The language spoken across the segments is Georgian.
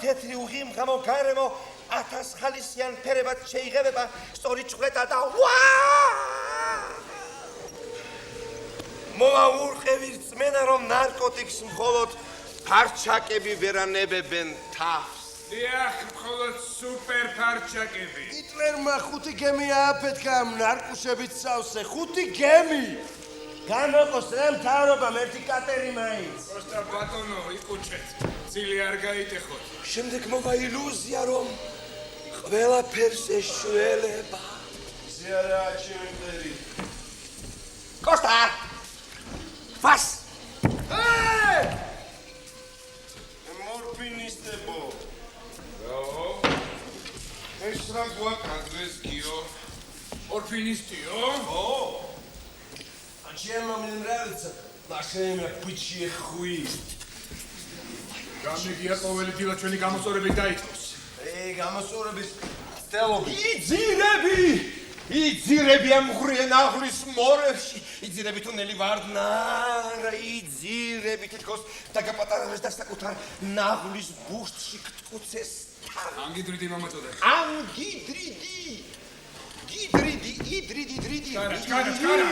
თეთრი უღიმ გამო გარემო 1000 ხალისიან ფერებად შეიღებება სწორი ჭვრეტა და მოვაურყევი რწმენა რომ ნარკოტიკს მხოლოდ ფარჩაკები ვერანებებენ თავს. დიახ, მხოლოდ სუპერ ფარჩაკები. ჰიტლერმა 5 გემი ააფეთქა ამ ნარკუშებით სავსე, 5 გემი. განოყოს რა მთავრობამ ერთი კატერი მაინც. Просто ბატონო, იკუჩეთ. წილი არ გაიტეხოთ. შემდეგ მოვა ილუზია რომ ყველაფერს ეშველება. ზიარაა ჩემი მტერი. კოსტა! ფას! მორფინისტებო. ეს რა გვაკადრეს გიო? ორფინისტიო? Чем мне нравится? Наше имя Пучье Хуи. გამიგია ყოველი დილა ჩვენი გამოსწორებით დაიწყოს. გამოსწორების ცდელობი. იძირები ამ ღრიან აღლის მორევში, იძირები თუნელი ვარდნარა, იძირები თითქოს დაგაპატარავეს და საკუთარ ნაღლის ბუშტში გტკუცეს. ანგიდრიდი მამაწოდე. იდრიდი. ჩკარა.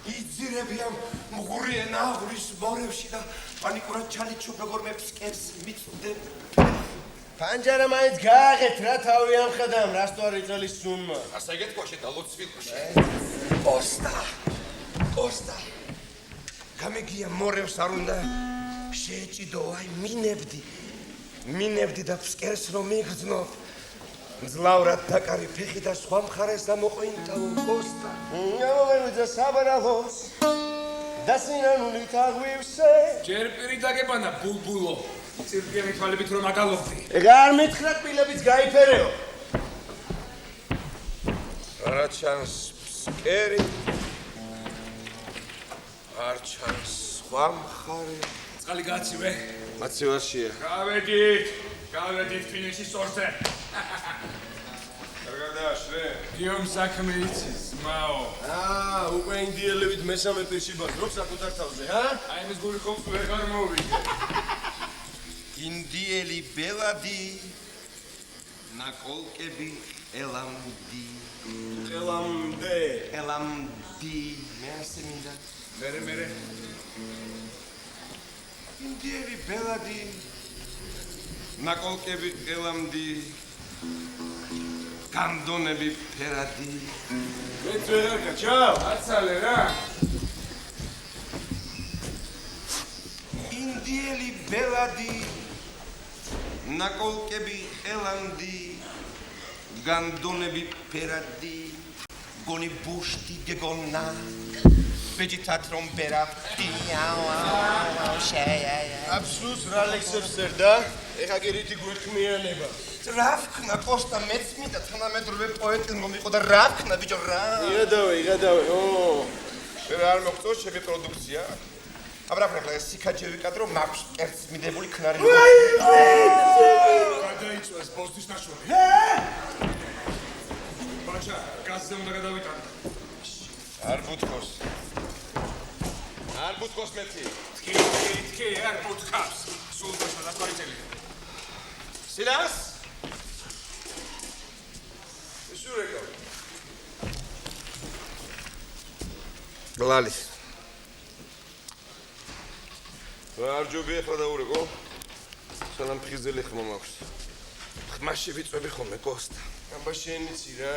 იძირები ამ ღრიან აღლის მორევში და პანიკურად ჩალიჩობ როგორ მე ფსკერს მიწვდებ. პანჯარა მაინც გააღეთ რა თავი ამხედამ რასტოარი წელის სუნმა. ასე ეგეთქვაში და ლოცვილში. კოსტა. გამიგია მორევს არ უნდა შეეჭიდო, აი მინებდი და ფსკერს რომ მიგრძნო. მძლავრად დაკარი ფეხი და სხვა მხარეს დამოყვინთავო კოსტა. ამოვენვიძე საბარალოს და სინანულით აღვივსე. ჯერ პირი დაგებანა ბულბულო. წირტყიანი თვალებით რომ აკალობდი. ეგ არ მითხრა კბილებიც გაიფერეო. არა ჩანს ფსკერი. არ ჩანს სხვა მხარე. წყალი გააცივე. აცივაშია. გავედით ფინიშის სორზე. კარგადაშრე. გიომ საქმე იცის, მაო. უკვე ინდიელებით მესამე პირში ბაზრობ საკუთარ თავზე, აი ეს გული ხომ ვერ გამოვიდა. ინდიელი ბელადი ნაკოლკები ელამდი. მე ასე მინდა. მერე. ინდიელი ბელადი ნაკოლკები ელამდი. განდონები ფერადი. მეც ვეღარ გაჩავ. აცალე რა. ინდიელი ბელადი ნაკოლკები ელამდი. განდონები ფერადი. გონი ბუშტი გეგონა. ბეჯითად რომ ბერაფტი. აბსოლუტ რა ლექსებს წერდა? ეხა კი რითი გვექმიანება. რა ვქნა კოსტა მეც მინდა თანამედროვე პოეტი რომ იყო და რა ვქნა ბიჭო რა. იღადავე. შენ არ მოგწონს ჩემი პროდუქცია? აბრაფრახლა ეს სიქაჩე ვიკადრო მაქვს კერც მიდებული ქნარი. გადაიწვეს ბოსტის ნაშრომი. ბაჭა, გაზზე უნდა გადავიტანო. არ ბუთქოს მეტი. თქი, არ ბუთქავს. სულ ბაშა დასწარიწელი. სილას? ისურეკა. გლალის. არ ჯობია ახლა დაურეკო? სანამ ფხიზელი ხმა მაქვს. ხმაში ვიწვევი ხოლმე კოსტა. აბა შენიცი რა.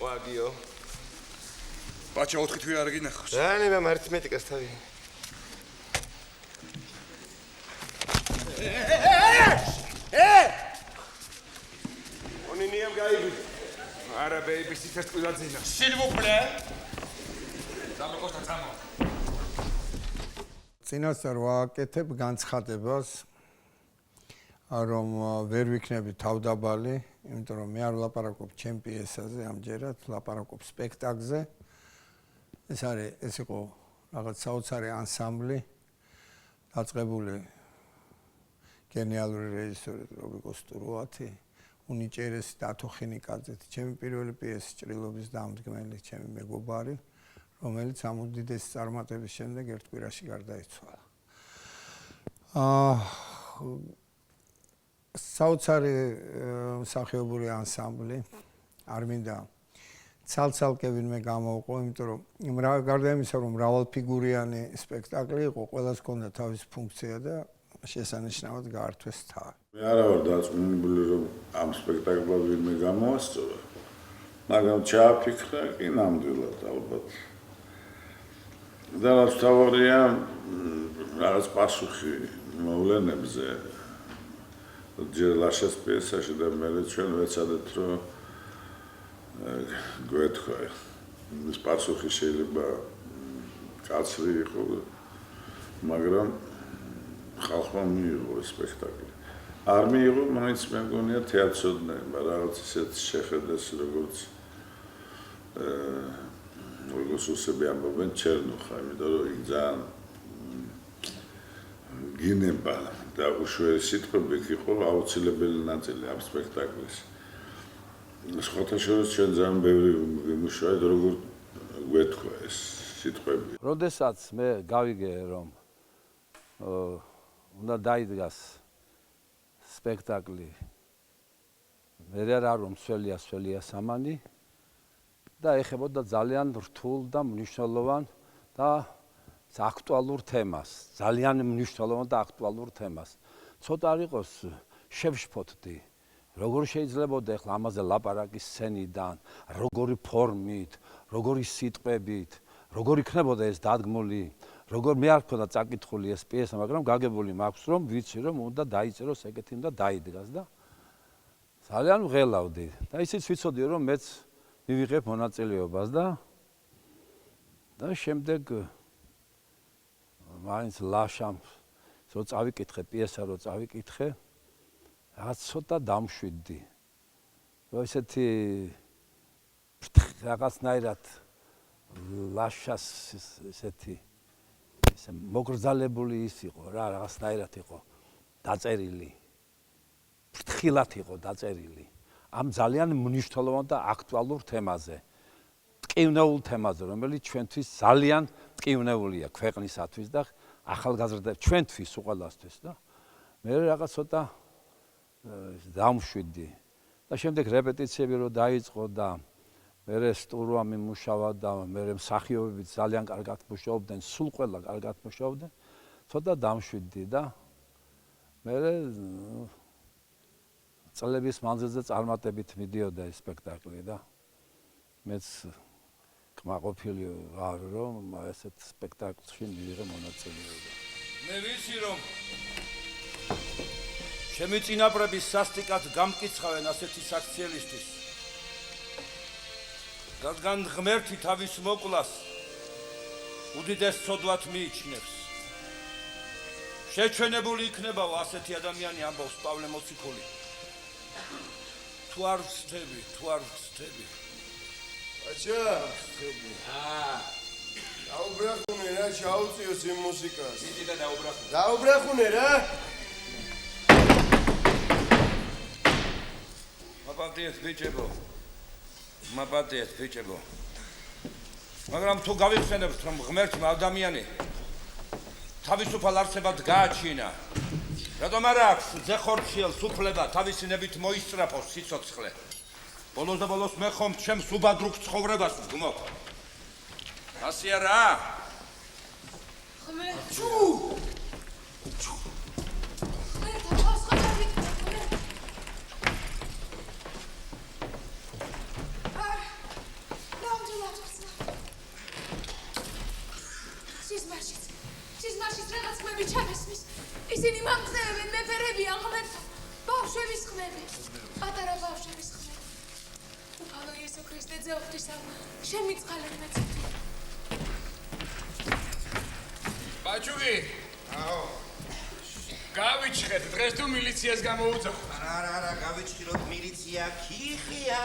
ვაგიო. ბაჭა 4 თვე არ გინახავს. რანება არითმეტიკას თავი. ონინიამ გაიგო. არა ბეიბის ის ყველა ძინა. სილვუპლე. დამოკოსტა წამო. წინასწარ ვაკეთებ განცხადებას რომ ვერ ვიქნები თავდაბალი, იმიტომ რომ მე არ ვლაპარაკობ ჩემ პიესაზე, ამჯერად ვლაპარაკობ სპექტაკლზე. ეს იყო რაღაც საოცარი ანსამბლი, დაწყებული გენიალური რეჟისორი რობიკო სტურუათი, უნიჭერესი დათო ხინიკაძე, ჩემი პირველი პიესი ჭრილობის დამდგმელი, ჩემი მეგობარი, რომელიც ამ უდიდესი წარმატების შემდეგ ერთ კვირაში გარდაიცვალა. საოცარი მსახიობური ანსამბლი არ მინდა ცალ-ცალკე ვინმე გამოვყო, იმიტომ რომ გარდა იმისა, რომ მრავალფიგურიანი სპექტაკლი იყო, ყველას ჰქონდა თავისი ფუნქცია და შესანიშნავად გაართვეს თავი. მე არა ვარ დაწუნებული, რომ ამ სპექტაკლად ვინმე გამოასწორა, მაგრამ ჩააფიქრა კი ნამდვილად ალბათ. და რაც თავარია, რაღაც პასუხი მოვლენებზე. ჯერ ლაშას პიესაში და მე ჩვენ ვეცადეთ, რომ გვეთქვა. ეს პასუხი შეიძლება კაცრი იყო, მაგრამ ხალხმა მიიღო ეს სპექტაკლი. არ მიიღო, მაინც მე მგონია თეატროდნებმა რაღაც ისეთ შეხედეს, როგორც რუსები ამბობენ ჩერნუხა, იმიტომ რომ იქ ძალიან გინება და უშველი სიტყვები იყო აუცილებელი ნაწილი ამ სპექტაკლის. სხვათა შორის ჩვენ ძალიან ბევრი ვიმუშავეთ, როგორ გვეთქვა ეს სიტყვები. როდესაც მე გავიგე, რომ უნდა დაიდგას სპექტაკლი მე რა რომ სველია სამანი და ეხებოდა ძალიან რთულ და მნიშვნელოვან და აქტუალურ თემას, ძალიან მნიშვნელოვან და აქტუალურ თემას. ცოტა არ იყოს შევშფოთდი, როგორ შეიძლება ახლა ამაზე ლაპარაკი სცენიდან, როგორი ფორმით, როგორი სიტყვებით, როგორ იქნებოდა ეს დადგმული, როგორ მე არ მქონდა წაკითხული ეს პიესა, მაგრამ გაგებული მაქვს, რომ ვიცი, რომ უნდა დაიწეროს ეგეთი და დაიდგას და ძალიან ვღელავდი. და ისიც ვიცოდი, რომ მეც მივიღებ მონაწილეობას და შემდეგ მაინც ლაშამ რო წავიკითხე პიესა, რო წავიკითხე, რაღაც ცოტა დამშვიდდი. რომ ესეთი რაღაცნაირად ლაშას ესეთი ესე მოგრძალებული ის იყო რა, რაღაცნაირად იყო დაწერილი. ფრთხილად იყო დაწერილი. ამ ძალიან მნიშვნელოვან და აქტუალურ თემაზე. ტკივნეულ თემაზე, რომელიც ჩვენთვის ძალიან ტკივნეულია ქვეყნისათვის და ახალგაზრდებს ჩვენთვის უყოლასთვის და მე რაღაც ცოტა დამშვიდდი. და შემდეგ რეპეტიციები რო დაიწყო და მე სტურვა მიმუშავა და მე მსახიობები ძალიან კარგად მუშაობდნენ, სულ ყველა კარგად მუშაობდნენ, ცოტა დამშვიდდი და მე წლების მანძილზე წარმატებით მიდიოდა ეს სპექტაკლი და მეც კმაყოფილი ვარ, რომ ესეთ სპექტაკლში მივიღე მონაწილეობა. მე ვიცი, რომ ჩემი წინაპრების სასტიკად გამკიცხავენ ასეთი საქციელისთვის. რადგან ღმერთი თავის მოკვლას უდიდეს ცოდვად მიიჩნევს. შეჩვენებული იქნებაო ასეთი ადამიანი, ამბობს პავლე მოციქული. თუ არ ვცდები. აჩა. დაუბრახუნე რა, ჩაუწიოს იმ მუსიკას. დიდი და დაუბრახუნე. დაუბრახუნე რა. მაპატიეთ ბიჭებო. მაგრამ თუ გავიხსენებთ, რომ ღმერთმა ადამიანი თავისუფალ არსებად გააჩინა, რატომ არ აქვს ძეხორციელს უფლება თავისი ნებით მოისწრაფოს სიცოცხლე? ბოლოს და ბოლოს მე ხომ ჩემს უბადრუქ ცხოვრებას ვგმობ. ასე არა? ღმერთო! სიზმარშიც რაღაც ხმები ჩამესმის. ისინი მამხნევებენ, მეფერებიან ღმერთო. ბავშვების ხმები. პატარა ბავშვების ხმები. უფალო იესო ქრისტე, ძე ღვთისაო, შემიწყალეთ მეცითი. ბაჭუგი. აო. გავიჩხეთ, დღეს თუ მილიციას გამოუძახ. არა, გავიჩხიროთ მილიცია ქიხია.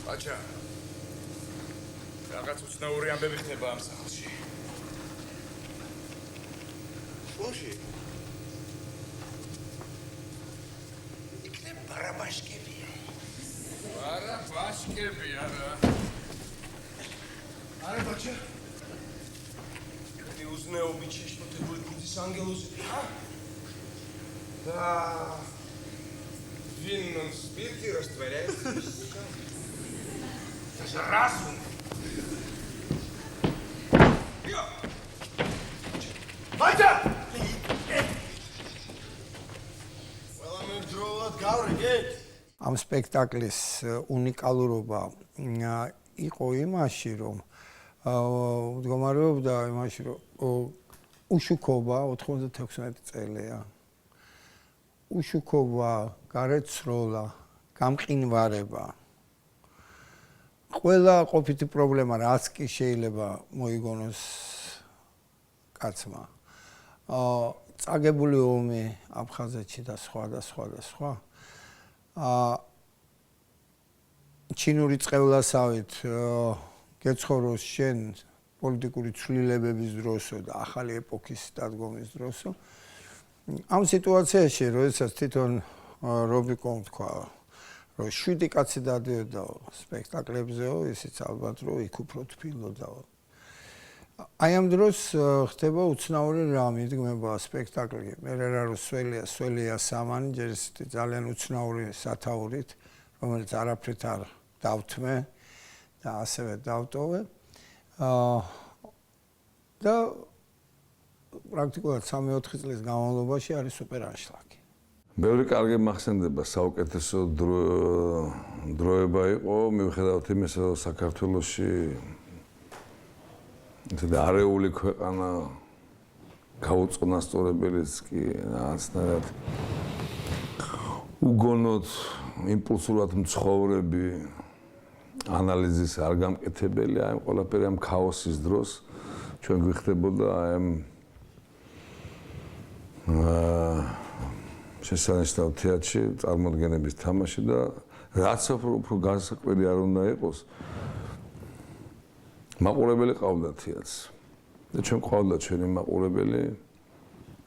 ბაჭა. რაღაც უცნაური ამბები ხდება ამ სახლში. Слушай. იქნებ ბარაბაშკებია. ბარაბაშკები არა. არა ბაჭა. ჩვენი უზნეობით შეშფოთებული ქუძის ანგელოზები, ხა? და ვინ სპირტი რასტვერეს? Разум. ბაჭა! ყველა მებძროულად გავრიგეთ? ამ სპექტაკლის უნიკალურობა იყო იმაში, რომ მდგომარეობდა იმაში, რომ უშუქობა 96 წელია. უშუქობა, გარეთ-სროლა, გამყინვარება. ყველა ყოფითი პრობლემა, რაც კი შეიძლება მოიგონოს კაცმა. წაგებული ომი აფხაზეთში და სხვა და სხვა და სხვა. ჩინური წყევლასავით გეცხოვროს შენ პოლიტიკური ცვლილებების დროსო და ახალი ეპოქის დადგომის დროსო. ამ სიტუაციაში, როდესაც თვითონ რობიკომ თქვა, რომ 7 კაცი დადიოდა სპექტაკლებზეო, ისიც ალბათ რომ იქ უფრო თბილოდაო. აი ამ დროს ხდება უცნაური რამ, იდგმება სპექტაკლი. მე რა რო სველია სამანი, ჯერ ისეთი ძალიან უცნაური სათაურით, რომელიც არაფრით არ დავთმე და ასევე დავტოვე. და პრაქტიკულად 3-4 წლის განმავლობაში არის სუპერ ანშლაგი. ბევრი კარგი მახსენდება, საუკეთესო დროება იყო, მიუხედავად იმისა, რომ საქართველოში და არეული ქვეყანა გაუწონასწორებელიც კი რაღაცნაირად უგონოდ იმპულსურად მცხოვრები ანალიზის არ გამკეთებელი აი ამ ყველაფერი ამ ქაოსის დროს ჩვენ გვიხდებოდა აი ამ შესანიშნავ თეატრში წარმოდგენების თამაში და რაც უფრო განსაკვირი არ უნდა იყოს მაყურებელი ყავდა თეატრს და ჩვენ ყავდა ჩვენი მაყურებელი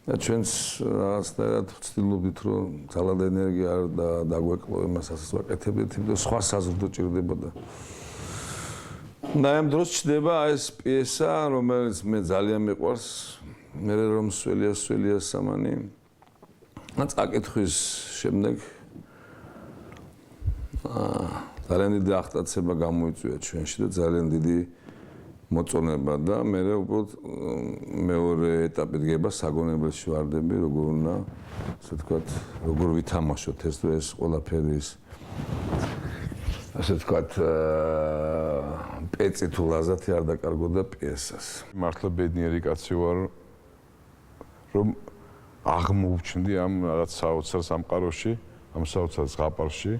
და ჩვენს რაღაცნაირად ვცდილობდით რომ ძალად ენერგია არ დაგვეკლო იმას ასაც ვაკეთებდით და სხვა საზრდო ჭირდებოდა და ამ დროს ჩდება ეს პიესა რომელიც მე ძალიან მიყვარს მე რომ სველია სამანი წაკითხვის შემდეგ ძალიან დიდი აღტაცება გამოიწვია ჩვენში და ძალიან დიდი მოწონება და მე უბრალოდ მეორე ეტაპი დგება საგონებელში ვარდები როგორ უნდა ასე ვთქვათ როგორ ვითამაშოთ ეს თუ ეს ყველაფერი ის ასე ვთქვათ პეცი თუ ლაზათი არ დაკარგოდა პიესას მართლა ბედნიერი კაცი ვარ რომ აღმოვჩნდი ამ რაღაც საოცარ სამყაროში ამ საოცარ ზღაპარში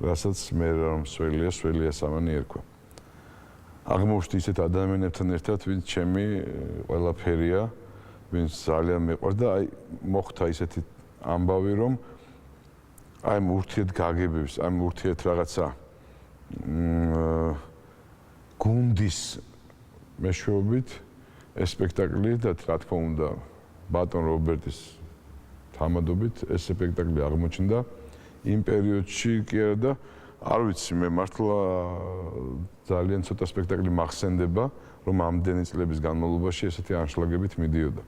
რასაც მე რომ სველია სამანი ერქვა აღმოვჩნდი ისეთ ადამიანებთან ერთად ვინც ჩემი ყველაფერია ვინც ძალიან მეყვარს და აი მოხდა ისეთი ამბავი რომ აი ამ ურთიერთ გაგებებს ამ ურთიერთ რაღაცა გუნდის მეშვეობით ეს სპექტაკლი და რა თქმა უნდა ბატონ რობერტის თამადობით ეს სპექტაკლი აღმოჩნდა იმ პერიოდში კი არა და არ ვიცი მე მართლა ძალიან ცოტა სპექტაკლი მახსენდება რომ ამდენი წლების განმავლობაში ესეთი ანშლაგებით მიდიოდა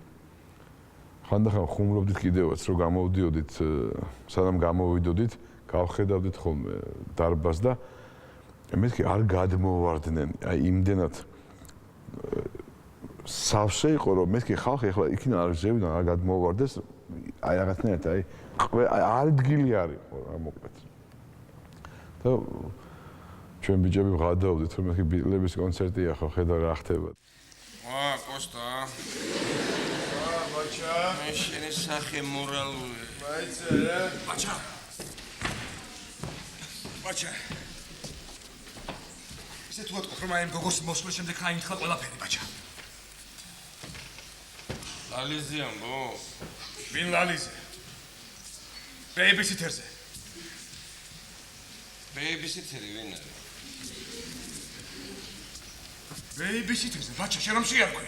ხანდახან ხუმრობდით კიდევაც რომ გამოვდიოდით სანამ გამოვიდოდით გავხედავდით ხოლმე დარბაზს და მეთქი არ გადმოვარდნენ აი იმდენად სავსე იყო რომ მეთქი ხალხი ახლა იქიდან არ ზევიდან არ გადმოვარდეს აი რაღაცნაირად აი არ ადგილი არის რა მოკლედ და ჩვენ ბიჭები ვღადაობდით რომ მეთქი ბიტლების კონცერტია ხო ხედავ რა ხდება კოსტა ბაჭა მე შენი სახე მორალური ბაჭა ისე თუ ატყობ რომ აი ამ გოგოს მოსვლის შემდეგ აინთხა ყველაფერი ბაჭა ლალიზი ამბო ვინ ლალიზე ბეიბისითერზე ბეიბისიტერი ვინ არის ბეიბისიტერზე ბაჭა შენ რომ შეარქვი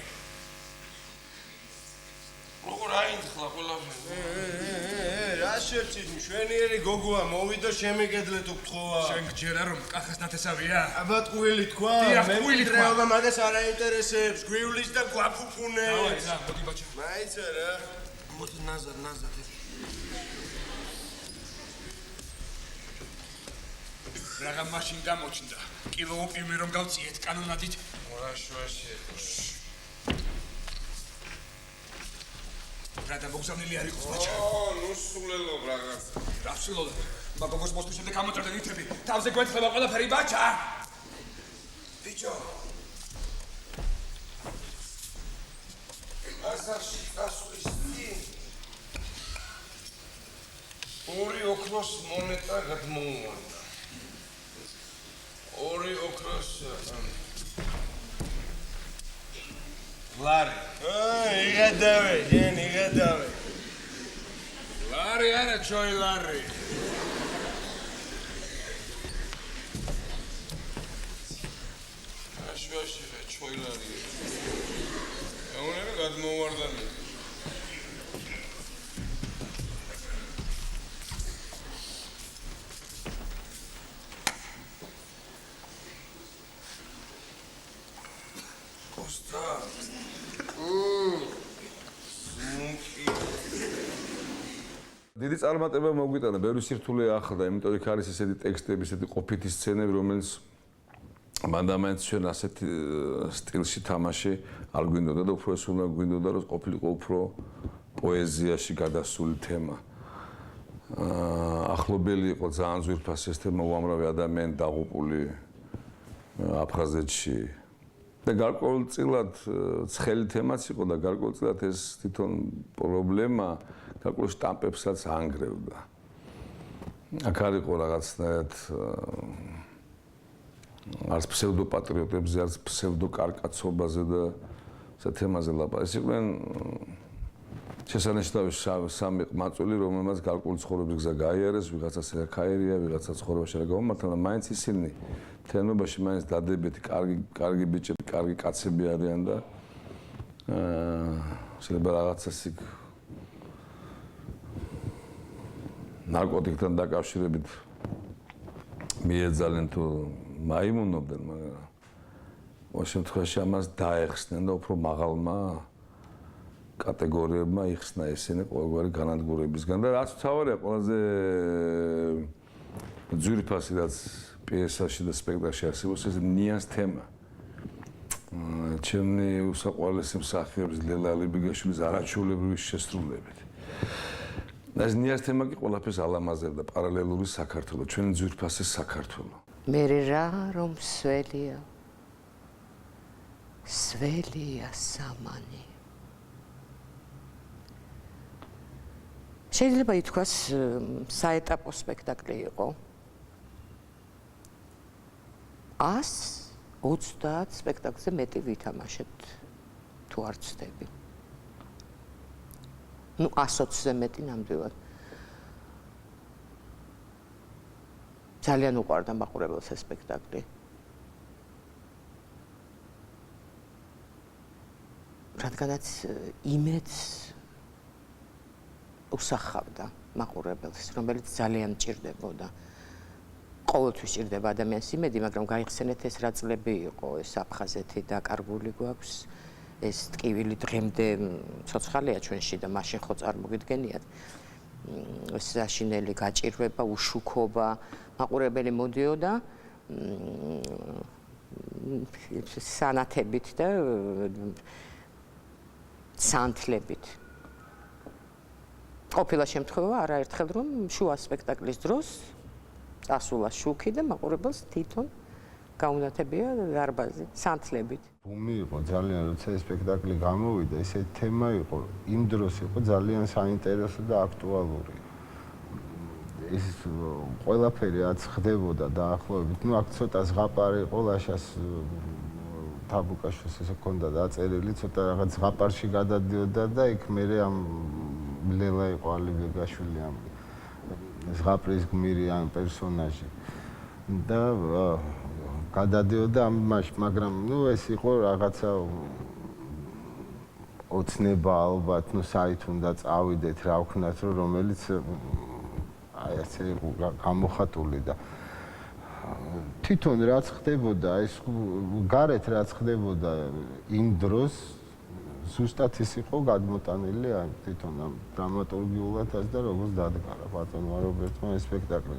როგორ აინთხლა ყველაფერი რა შევწით მშვენიერი გოგოა მოვიდა შემიგედლეთ უთხოა შენ გჯერა რომ კახას ნათესავია აბა ტყუილი თქვა დიახ, ტყუილი თქვა. მეუღლეობა მაგას არ აინტერესებს გვივლის და გვაფუფუნებს დავაი რა მოდი ბაჭა მაიცა რა მოდი ნაზარ რაღა მაშინ გამოჩნდა კილო პირველ რომ გავწიეთ კანონადით რა შუაში რადა მოგზავნილი არ იყოს ბაჭა ნუ სულელობ რაღაც რა სულელობ მაგოგოს მოსვლის შემდეგ ამოწევდა ნითები თავზე გვეცლება ყველაფერი ბაჭა ბიჭო აზარში გასვლის წინ ორი ოქროს მონეტა გადმოუვარდა ორი ოქროს ლარი იღედავე ჯენ იღედავე ლარი არა ჩოი ლარი აშუაში რა ჩოილარი ეუნერა გადმოუვარდა დიდი წარმატება მოგვიტანა, ბევრი სირთულე ახლდა, იმიტომ იქ არის ესეთი ტექსტები, ესეთი ყოფითი სცენები, რომელიც მანდამაინც ჩვენ ასეთ სტილში თამაში არ გვინდოდა და უფრო ეს უნდა გვინდოდა, რომ ყოფილიყო უფრო პოეზიაში გადასული თემა. ახლობელი იყო ძალიან ძვირფას ეს თემა, უამრავი ადამიანი დაღუპული აფხაზეთში. და გარკვეულწილად ცხელი თემაც იყო და გარკვეულწილად ეს თვითონ პრობლემა გარკვეულ შტამპებსაც ანგრევდა. აქ არ იყო რაღაცნაირად არც ფსევდოპატრიოტებზე, არც ფსევდოკარკაცობაზე და ეს თემაზე ლაპარაკი. ეს იყვნენ შესანიშნავი სამი ყმაწვილი, რომელმაც გარკვეული ცხოვრების გზა გაიარეს, ვიღაცას ქაერია, ვიღაცას ცხოვრებაში რა გამომართა, მაგრამ მაინც ისინი თენობაში მაინც დადებითი, კარგი ბიჭები, კარგი კაცები არიან და შეიძლება რაღაცას იქ ნარკოტიკთან დაკავშირებით მიეძალენ თუ მაიმუნობდნენ, მაგრამ ამ შემთხვევაში ამას დაეხსნენ და უფრო მაღალმა კატეგორიებმა იხსნა ესენი ყოველგვარი განადგურებისგან და რაც თავარია ყველაზე ძვირფასი რაც პიესაში და სპექტაკლში არსებობს ეს ნიას თემა. ჩემი უსაყვარლესი მსახიობის ლელა ალიბიგაშვილის არაჩვეულებრივი შესრულებით. ეს ნიას თემა კი ყველაფერს ალამაზებდა პარალელური საქართველო, ჩვენი ძვირფასი საქართველო. მე რა რომ სველია სამანი შეიძლება ითქვას საეტაპო სპექტაკლი იყო 130 სპექტაკლზე მეტი ვითამაშეთ თუ არ ვცდები ну 120-ზე მეტი ნამდვილად ძალიან უყვარდა მაყურებელს ეს სპექტაკლი რადგანაც იმედს უსახავდა მაყურებელს, რომელიც ძალიან მჭირდებოდა. ყოველთვის ჭირდება ადამიანს იმედი, მაგრამ გაიხსენეთ ეს რა წლები იყო, ეს აფხაზეთი დაკარგული გვაქვს, ეს ტკივილი დღემდე ცოცხალია ჩვენში და მაშინ ხო წარმოგიდგენიათ. ეს საშინელი გაჭირვება, უშუქობა, მაყურებელი მოდიოდა სანათებით და სანთლებით. ყოფილა შემთხვევა არაერთხელ რომ შუა სპექტაკლის დროს ასულა შუქი და მაყურებელს თვითონ გაუნათებია დარბაზი სანთლებით. ბუმი იყო ძალიან როცა ეს სპექტაკლი გამოვიდა, ესეთი თემა იყო, იმ დროს იყო ძალიან საინტერესო და აქტუალური. ეს ყველაფერი რაც ხდებოდა დაახლოებით, ну აქ ცოტა ზღაპარი იყო ლაშას თაბუკაშვილს ესე ქონდა დაწერილი, ცოტა რაღაც ზღაპარში გადადიოდა და იქ მე ამ ლელა იყო ალიბეგაშვილი ამ ზღაპრის გმირი ამ პერსონაჟი და გადადიოდა ამაში, მაგრამ ეს იყო რაღაცა ოცნება ალბათ, საით უნდა წავიდეთ, რა ვქნათ, რომელიც აი ასე გამოხატული და თვითონ რაც ხდებოდა, ეს გარეთ რაც ხდებოდა იმ დროს ზუსტად ის იყო გადმოტანილი აი თვითონ ამ დრამატურგიულადაც და როგორც დადგა ბატონმა რობერტმა ეს სპექტაკლი.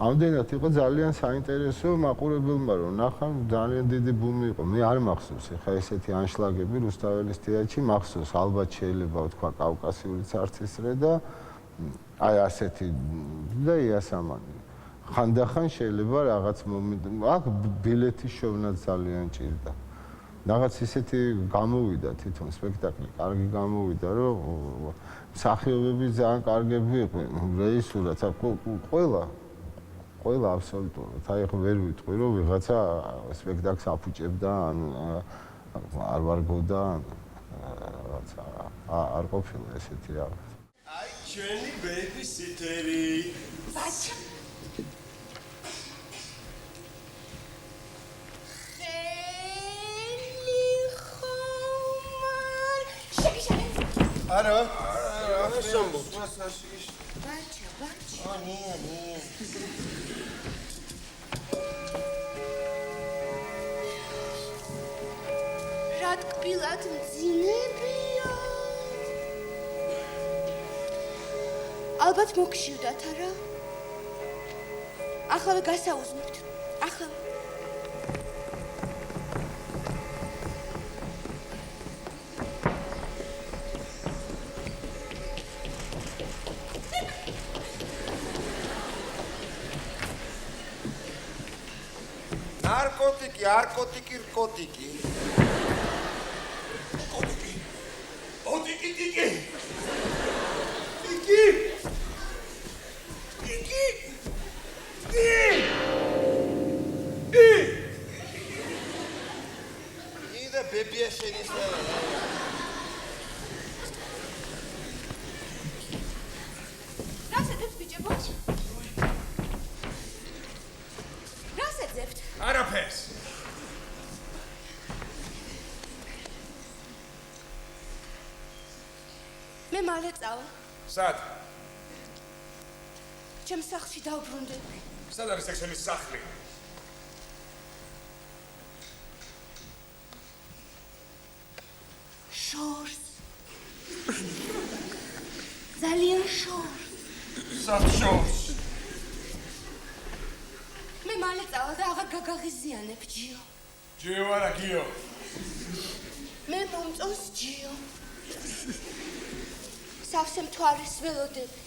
ამდენად იყო ძალიან საინტერესო მაყურებელმა რომ ნახან ძალიან დიდი ბუმი იყო. მე არ მახსოვს ეხა ესეთი ანშლაგები რუსთაველის თეატრში მახსოვს ალბათ შეიძლება ვთქვა კავკასიურიც არც ისრე და აი ასეთი და იასამანი. ხანდახან შეიძლება რაღაც მომენტი აქ ბილეთის შოვნაც ძალიან ჭირდა. რაღაც ისეთი გამოვიდა თვითონ სპექტაკლი, კარგი გამოვიდა, რომ მსახიობები ძალიან კარგები იყვნენ, რეჟისურაც ყველა აბსოლუტურად. აი ხო ვერ ვიტყვი, რომ ვიღაცა სპექტაკლს აფუჭებდა, ან არ ვარგობდა, რაღაცა არ ყოფილა ესეთი რაღაც. აი ჩვენი ბეიბისიტერი. ბაჩა არა სამბო. ბაჩა. ნია. რა ტკბილად მძინებია. ალბათ მოგშივდათ, არა? ახლა გასაუზმებთ. ახლა ნარკოტიკი, არკოტიკი, რკოტიკი. ოტიკი. იდა ბებია შენიშნა. რა შეძებთ ბიჭებო? რა შეძებთ? არაფერს. მე მალე წავა. სად? ჩემს სახლში დავბრუნდები. სად არის ეს ჩემი სახლი? შორს. ძალიან შორს. სად შორს? მე მალე წავა და აღარ გაგაღიზიანებ ჯიო. ჯიო არა გიო. მე მომწონს ჯიო. სავსე მთვარეს ველოდები.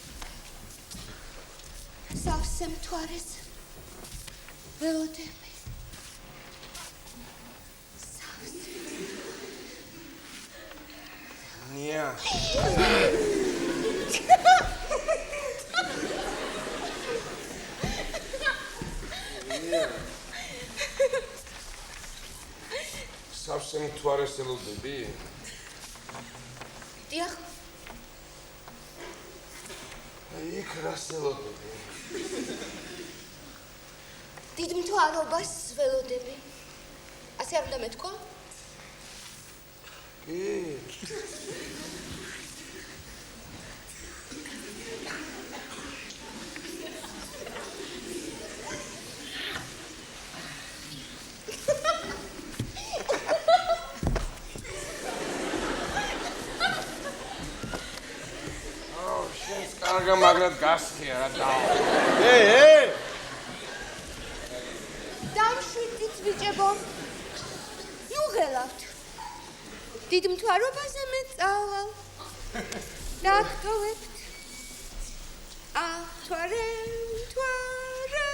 სავსე მთვარეს ველოდები. ნია. სავსე მთვარეს ველოდები? დიახ. იქ რას ველოდები? დიდ მთვარობას ველოდები. ასე არ უნდა მეთქვა? კი. კარგა მაგრად გასხია რა და. დამშვიდით ბიჭებო. ნუ ღელავთ. დიდ მთვარობაზე მე წავალ. დაგტოვებთ. მთვარე.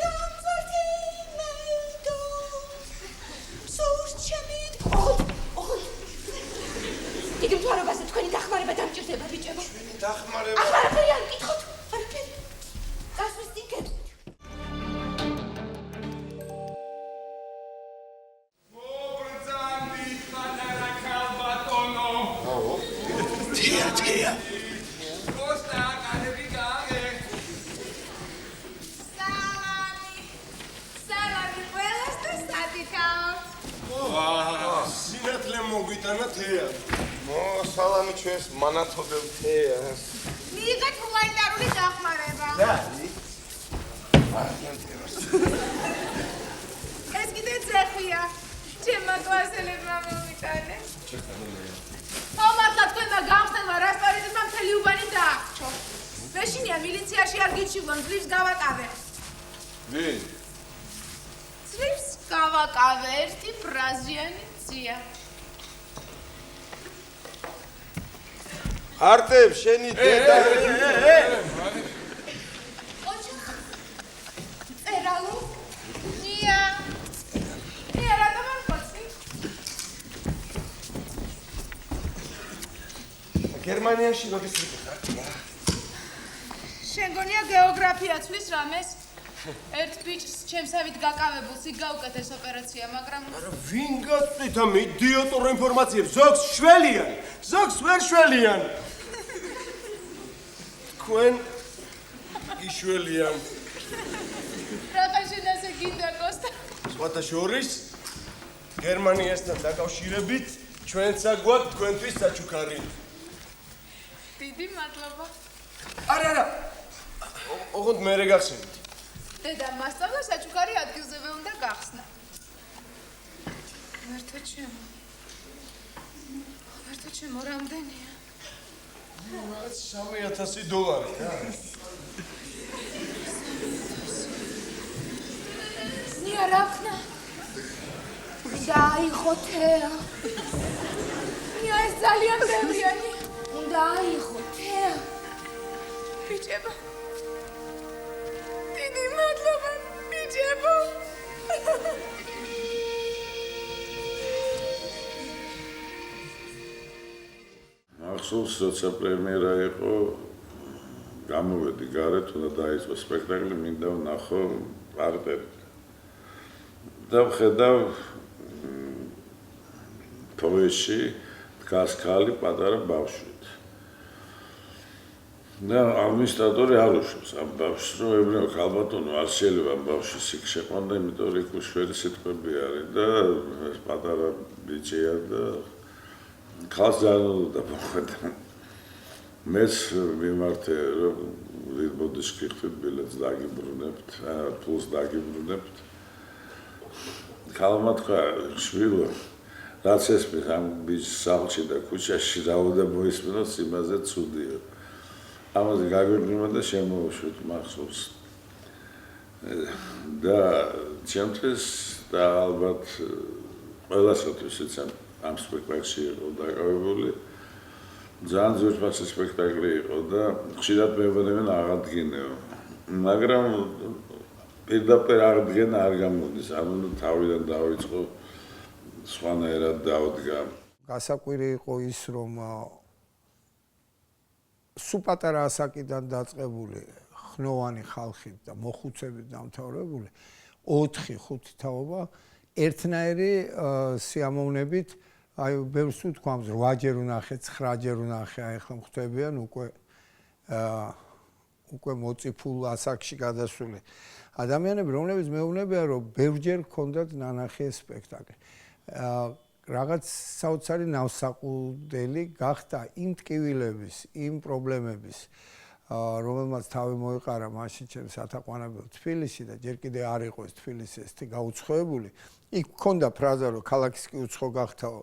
დამზარდი მედო. სურს ჩემი დიდ მთვარობაზე თქვენი დახმარება დამჭირდება ბიჭებო. დახმარება. არაფერი არ მკითხოთ. არაფერი. გასვლის წინ გეტყვით. მობრძანდით პატარა ქალბატონო. თია. კოსტა, კანები გააგე. სალამი. მოგიტანა თეა. სალამი ჩვენს მანათოდელ თეას. მიიღეთ ჰუმანიტარული დახმარება. ეს კიდე ძეხია. ჩემმა კლასელებმა მომიტანე. მართლა თქვენმა გამხსენვა რასპარიზმმა მთელი უბანი დაახრჩო. მეშინია მილიციაში არ გიჩივლონ, ძლივს გავაკავე. ვინ? ძლივს გავაკავე ერთი ბრაზიანი ძია. არტებ შენი დედა. ოჩახ. წერალო. ნია. ნია რატომ არ ხოცი? გერმანიაში როდის ვიყავ? შენ გონია გეოგრაფია ცვლის რამეს? ერთ ბიჭს ჩემსავით გაკავებულს იქ გაუკეთეს ოპერაცია, მაგრამ ვინ გაწვით ამ იდიოტურ ინფორმაციებს? ზოგს შველიან, ზოგს ვერ შველიან. თქვენ იშველიან. რაღა შენ ასე გინდა კოსტა? სხვათა შორის გერმანიასთან დაკავშირებით ჩვენცა გვაქვს თქვენთვის საჩუქარი. დიდი მადლობა. არა. ოღონდ მე რეგახსენით. დედა მასწავლა საჩუქარი ადგილზე უნდა გახსნა. მართლა ჩემო რამდენია? რაც $3,000 რა. ნია რა ქნა? დაიხო თეა. ნია ეს ძალიან ბევრიანი. დაიხო თეა. ბიჭებო. დიდი მადლობა ბიჭებო. ახსოვს როცა პრემიერა იყო გამოვედი გარეთ უნდა დაიწყო სპექტაკლი მინდა ვნახო პარტერი და ვხედავ თოეში დგას ქალი პატარა ბავშვით და ადმინისტრატორი არ უშვებს ამ ბავშვს რომ ეუბნება ქალბატონო არ შეიძლება ამ ბავშვის იქ შეყვანდა იმიტომ რომ იქ უშველი სიტყვები არის და ეს პატარა ბიჭია და ქალს ძალიან დაუხვდა მეც მიმართე რომ ბოდიშკი ხდით ბილეთს დაგიბრუნებთ პულს დაგიბრუნებთ ქალმა თქვა შვილო რაც ესმის ამ ბიჭს სახლში და ქუჩაში დაუდა მოისმინოს იმაზე ცუდია ამაზე გაგვიბრუნა და შემოუშვით მახსოვს და ჩემთვის და ალბათ ყველასათვის ამ სპექტაკლში იყო დაკავებული ძალიან ძვირფასი სპექტაკლი იყო და ხშირად მეუბნებიან აღადგინეო მაგრამ პირდაპირ აღდგენა არ გამოდის ანუ თავიდან დავიწყო სხვანაირად დავდგა გასაკვირი იყო ის რომ სუპატარა ასაკიდან დაწყებული ხნოვანი ხალხით და მოხუცებით დამთავრებული 4-5 თაობა ერთნაირი სიამოვნებით აი ბევრს ვთქვამს 8-ჯერ ვნახე 9-ჯერ ვნახე აი ხომ ხვდებიან უკვე მოწიფულ ასაკში გადასული ადამიანები რომლებიც მეუბნებიან რომ ბევრჯერ ჰქონდათ ნანახი სპექტაკლი რაღაც საოცარი ნავსაყუდელი გახდა იმ ტკივილების იმ პრობლემების რომელმაც თავი მოიყარა მაშინ ჩემს ათაყვანებელ თბილისში და ჯერ კიდე არ იყო ეს თბილისი ესეთი გაუცხოებული იქ მქონდა ფრაზა რომ ქალაქის კი უცხო გახთაო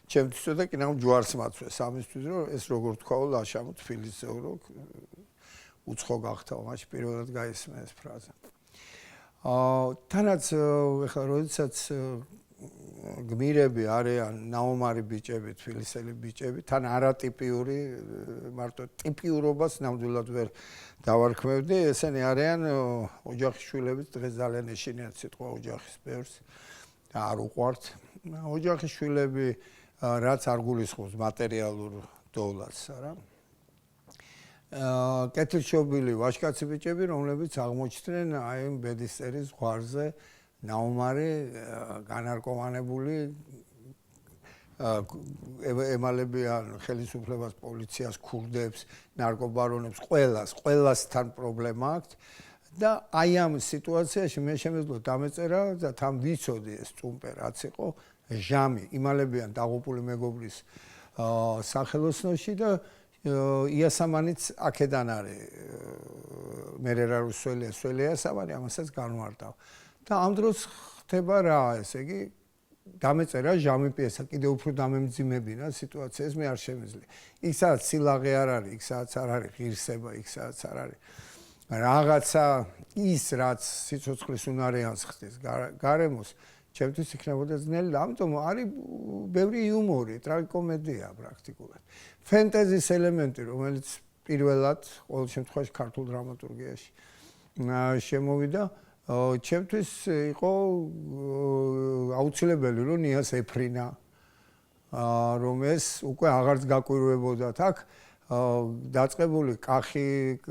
ჩემთვისო და კიდევ ჯვარს მაცვეს ამისთვის რომ ეს როგორ თქვაო ლაშამო თბილისზე რომ უცხო გახთაო მაშინ პირველად გაისმე ეს ფრაზა თანაც ეხლა როდესაც გმირები არიან ნაომარი ბიჭები თბილისელი ბიჭები თან არატიპიური მარტო ტიპიურობას ნამდვილად ვერ დავარქმევდი ესენი არიან ოჯახის შვილებიც დღეს ძალიან ეშინიათ სიტყვა ოჯახის ბევრს და არ უყვართ ოჯახის შვილები რაც არ გულისხმობს მატერიალურ დოვლას არა კეთილშობილი ვაჟკაცი ბიჭები რომლებიც აღმოჩნდნენ აი ამ ბედისწერის ზღვარზე ნაომარი განარკომანებული ემალებიან ხელისუფლებას პოლიციას ქურდებს ნარკობარონებს ყველასთან პრობლემა აქვს და აი ამ სიტუაციაში მე შემეძლო დამეწერა და თან ვიცოდი ეს წუმპე რაც იყო ჟამი იმალებიან დაღუპული მეგობრის სახელოსნოში და იასამანიც აქედან არის მერე რა რუსველია სველიასამანი ამასაც განვარდავ და ამ დროს ხდება რა ესე იგი დამეწერა ჟამი პიესა კიდევ უფრო დამემძიმებინა სიტუაციას მე არ შემიძლია იქ სადაც სილაღე არ არის იქ სადაც არ არის ღირსება იქ სადაც არ არის რაღაცა ის რაც სიცოცხლის უნარიანს ხდის გარემოს ჩემთვის იქნებოდა ძნელი და ამიტომ არის ბევრი იუმორი ტრაგიკომედია პრაქტიკულად ფენტეზის ელემენტი რომელიც პირველად ყოველ შემთხვევაში ქართულ დრამატურგიაში შემოვიდა ჩემთვის იყო აუცილებელი რომ ნიას ეფრინა რომ ეს უკვე აღარც გაკვირვებოდათ აქ დაწყებული კახი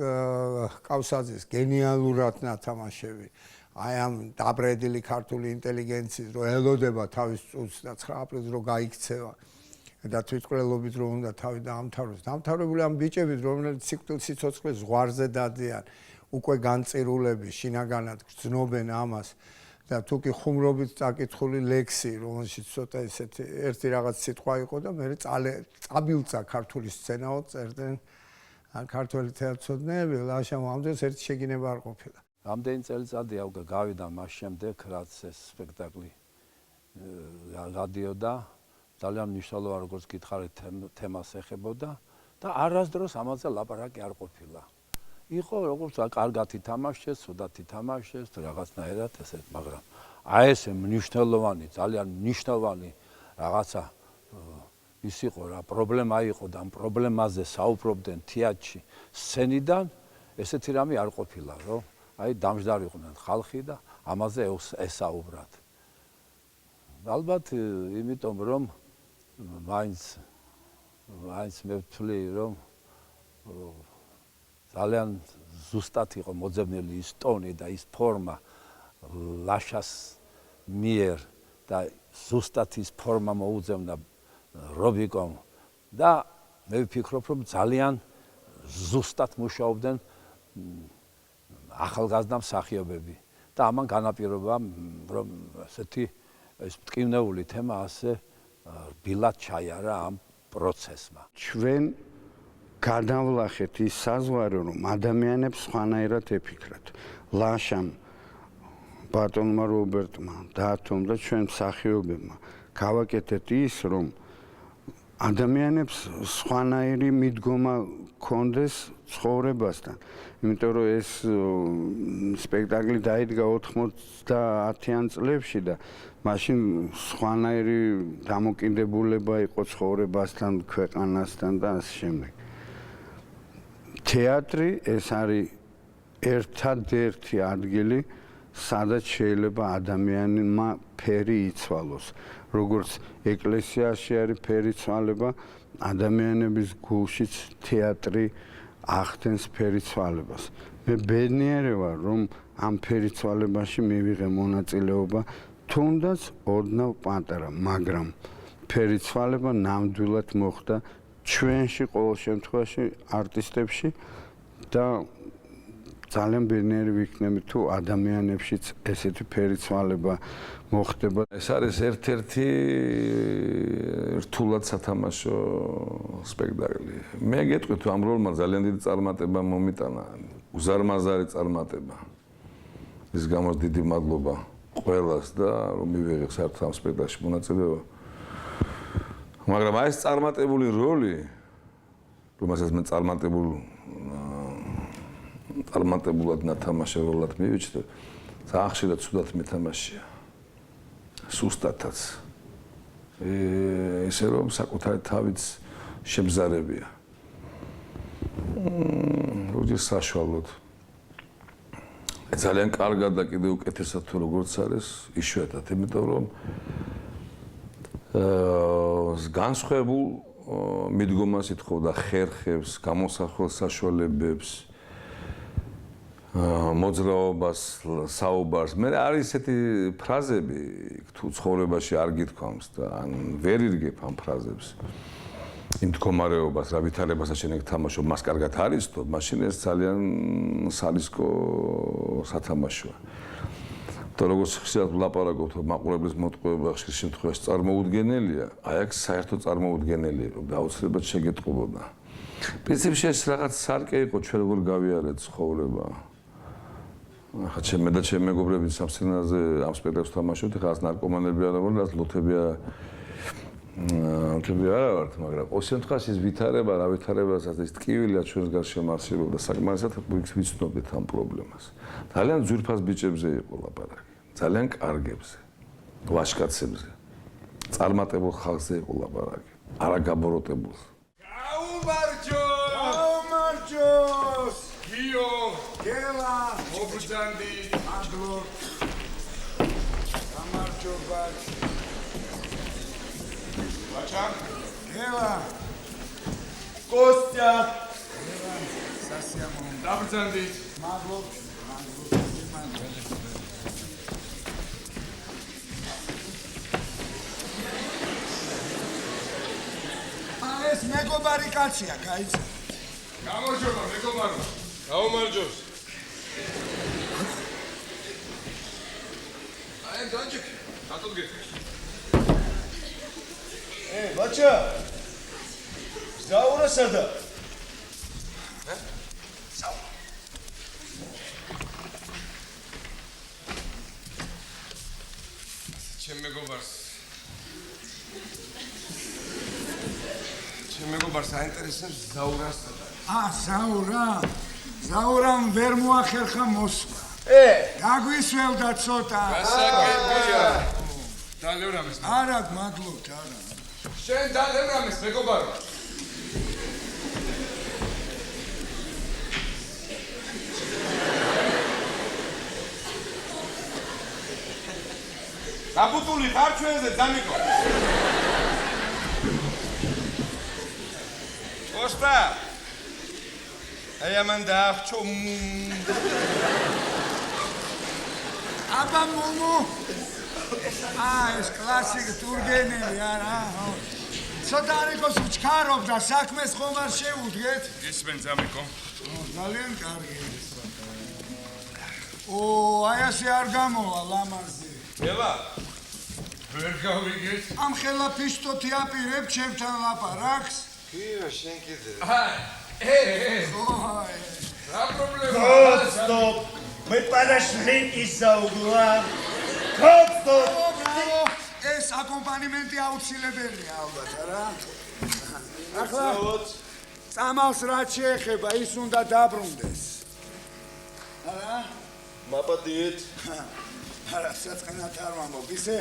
კავსაძის გენიალურად ნათამაშები აი ამ დაბრედილი ქართული ინტელიგენციის რომ ელოდება თავის წუთს და 9 აპრილს რომ გაიქცევა და თვითმკვლელობით რომ უნდა თავი დაამთავროს დამთავრებული ამ ბიჭებით რომელიც სიცოცხლის ზღვარზე დადიან უკვე განწირულები შინაგანად გრძნობენ ამას და თუ კი ხუმრობით წაკითხული ლექსი რომელშიც ცოტა ისეთი ერთი რაღაც სიტყვა იყო და მე წაბილწა ქართული სცენაო წერდნენ ქართველი თეატრცოდნეები ლაშამ ამ დროს ერთი შეგინება არ ყოფილა რამდენი წელიწადია უკვე გავიდა მას შემდეგ რაც ეს სპექტაკლი გადიოდა ძალიან მნიშვნელოვანი როგორც გითხარით თემას ეხებოდა და არასდროს ამაზე ლაპარაკი არ ყოფილა იყო როგორც კარგად ითამაშეს, ცუდად ითამაშეს, რაღაცნაირად ესეთ, მაგრამ აი ესე მნიშვნელოვანი, ძალიან მნიშვნელოვანი რაღაცა ის იყო რა პრობლემა იყო და ამ პრობლემაზე საუბრობდნენ თეატრში სცენიდან, ესეთი რამე არ ყოფილა, რომ აი დამჯდარიყვნენ ხალხი და ამაზე ესაუბრათ. ალბათ იმიტომ რომ მაინც მე ვთვლი რომ ძალიან ზუსტად იყო მოძებნილი ის ტონი და ის ფორმა ლაშას მიერ და ზუსტად ის ფორმა მოუძებნა რობიკომ და მე ვფიქრობ რომ ძალიან ზუსტად მუშაობდნენ ახალგაზრდა მსახიობები და ამან განაპირობა რომ ესეთი ეს მტკივნეული თემა ასე რბილად ჩაიარა ამ პროცესმა. ჩვენ გადავლახეთ ის საზღვარი რომ ადამიანებს სხვანაირად ეფიქრათ. ლაშამ ბატონმა რობერტმა დაათომ და ჩვენ მსახიობებმა გავაკეთეთ ის რომ ადამიანებს სხვანაირი მიდგომა კონდეს ცხოვრებასთან. იმიტომ რომ ეს სპექტაკლი დაიდგა 90-იან წლებში და მაშინ სხვანაირი დამოკიდებულება იყო ცხოვრებასთან, ქვეყანასთან და ასე შემდეგ. თეატრი ეს არის ერთადერთი ადგილი, სადაც შეიძლება ადამიანმა ფერი იცვალოს. როგორც ეკლესიაში არის ფერიცვალება, ადამიანების გულშიც თეატრი ახდენს ფერიცვალებას. მე ბედნიერი ვარ, რომ ამ ფერიცვალებაში მივიღე მონაწილეობა, თუნდაც ოდნავ პატარა, მაგრამ ფერიცვალება ნამდვილად მოხდა ჩვენში ყოველ შემთხვევაში არტისტებში და ძალიან ბედნიერი ვიქნები თუ ადამიანებშიც ესეთი ფერიცვალება მოხდება. ეს არის ერთ-ერთი რთულად სათამაშო სპექტაკლი. მე გეტყვით ამ როლმა ძალიან დიდი წარმატება მომიტანა, უზარმაზარი წარმატება. ის გამო დიდი მადლობა ყველას და რომ მივიღე საერთოდ ამ სპექტაკლში მონაწილეობა. მაგრამ აი ეს წარმატებული როლი, რომელსაც მე წარმატებულად ნათამაშე როლად მივიჩნდა, ძალიან ხშირად ცუდად მეთამაშია. სუსტათაც. ესე რომ საკუთარი თავიც შემზარებია. როდის საშუალოდ. ძალიან კარგად და კიდევ უკეთესად თუ როგორც არის, იშვიათად, იმიტომ რომ განსხვავებულ მიდგომას ითხოვდა ხერხებს, გამოსახულ საშუალებებს, მოძრაობას, საუბარს. მე არის ესეთი ფრაზები, თუ ცხოვრებაში არ გითქვამს და ან ვერ ირგებ ამ ფრაზებს. იმ მდგომარეობას, რა ვითარებასაც შენ გთამაშობ, მას კარგად არის თო, მაშინ ეს ძალიან სალისკო სათამაშოა. და როგორც ხშირად ვლაპარაკობთ, მაყურებლის მოტყუება ხშირ შემთხვევაში წარმოუდგენელია, აი აქ საერთოდ წარმოუდგენელია, რომ დაუცლებად შეგეტყობოდა. პრინციპში ეს რაღაც სარკე იყო ჩვენ როგორ გავიარეთ ცხოვრება. ახლა ჩემი და ჩემი მეგობრები სამ სცენაზე ამ სპექტაკლს თამაშობთ, ახლა ნარკომანები არა ვარ, რაც ლოთებია არა ვართ, მაგრამ ყოველ შემთხვევაში ეს ვითარება, რა ვითარებასაც ეს ტკივილია ჩვენს გარშემო არსებობდა, საკმარისად ვიცნობდით ამ პრობლემას. ძალიან ძვირფას ბიჭებზე იყო ლაპარაკი, ძალიან კარგებზე, ვაჟკაცებზე, წარმატებულ ხალხზე იყო ლაპარაკი, არა გაბოროტებულს. გაუმარჯოს! გიო! გელა! მოგზანდი! მადლობ! გამარჯობა! ბაჭა! გელა! კოსტია! სასიამოვნო! დაბრძანდით! მადლობ! ეს მეგობარი კაცია, გაიცა. გამარჯობა, მეგობარო. გაუმარჯოს. აი, დაჭიქ. დათოდგე. ბაჭა. ზაურა სადა? ჩემ მეგობარს. მეგობარს აინტერესებს ზაურას და ზაურამ ვერ მოახერხა მოსვლა. გაგვისველდა ცოტა. გასაგებია. დალევრამეს. არა, მადლობთ, არა. შენ დალევრამეს, მეგობარო. აბუტული ხარ ჩვენზე, ძამიკო. Osta! Ai amandar chom. Aba mumu. ეს კლასიკ თურგენელი არა. სოდარიკოს უჩქარობდა საქმეს ხომ არ შეუდგეთ? ისმენ ძამიკო. ძალიან კარგი. აი ასე არ გამოვა ლამაზი. ელა. ვერ გავიგეთ. ამ ხელა ფისტოთი აპირებ ჩემთან ლაპარაკს. Kio, შენ კიდე. რა პრობლემაა? Stop. მე პარაშლიკი საუბრა. Stop. ეს აკომპანიმენტი აუცილებელია ალბათ, არა? ახლა წამალს რაც შეეხება, ის უნდა დაბრუნდეს. არა? მაპატიეთ. არა, საწყენად არ ვამბობ. ისე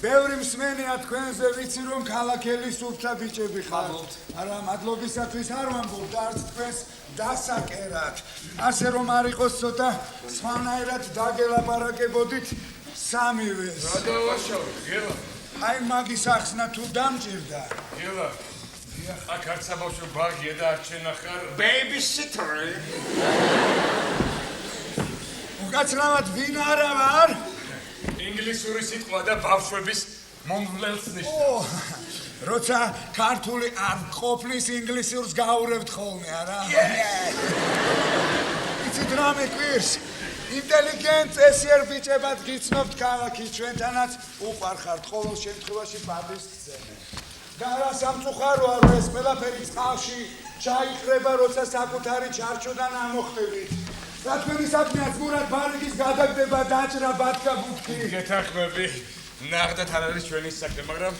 ბევრი მსმენია თქვენზე, ვიცი რომ ქალაქელი სუფთა ბიჭები ხართ. არა, მადლობისათვის არ ვამბობ და არც თქვენს დასაკერად. ასე რომ არ იყოს ცოტა სხვანაირად დაგელაპარაკებოდით სამივეს. რა დავაშავე, გელა? აი მაგის ახსნა თუ დამჭირდა. გელა. აქ არც საბავშვო ბაღია და არ შენახარ ბეიბისიტერ. უკაცრავად ვინ არა ვარ? ინგლისური სიტყვა და ბავშვების მომვლელს ნიშნავს. როცა ქართული არ ყოფნის ინგლისურს გაურევთ ხოლმე, არა? იცით რა მეკვირს? ინტელიგენტ წესიერ ბიჭებად გიცნობთ ქალაქი, ჩვენთანაც უყარხართ ყოველ შემთხვევაში ბაბის სცენა. და რა სამწუხაროა რომ ეს ყველაფერი წყალში ჩაიხრება, როცა საკუთარი ჩარჩოდან ამოხდებით. რა თქვენი საქმეა ზმურად ბარიგის გადაგდება დაჭრა ბათქა ბუთქი. გეთანხმები, ნახდათ არ არის ჩვენი საქმე, მაგრამ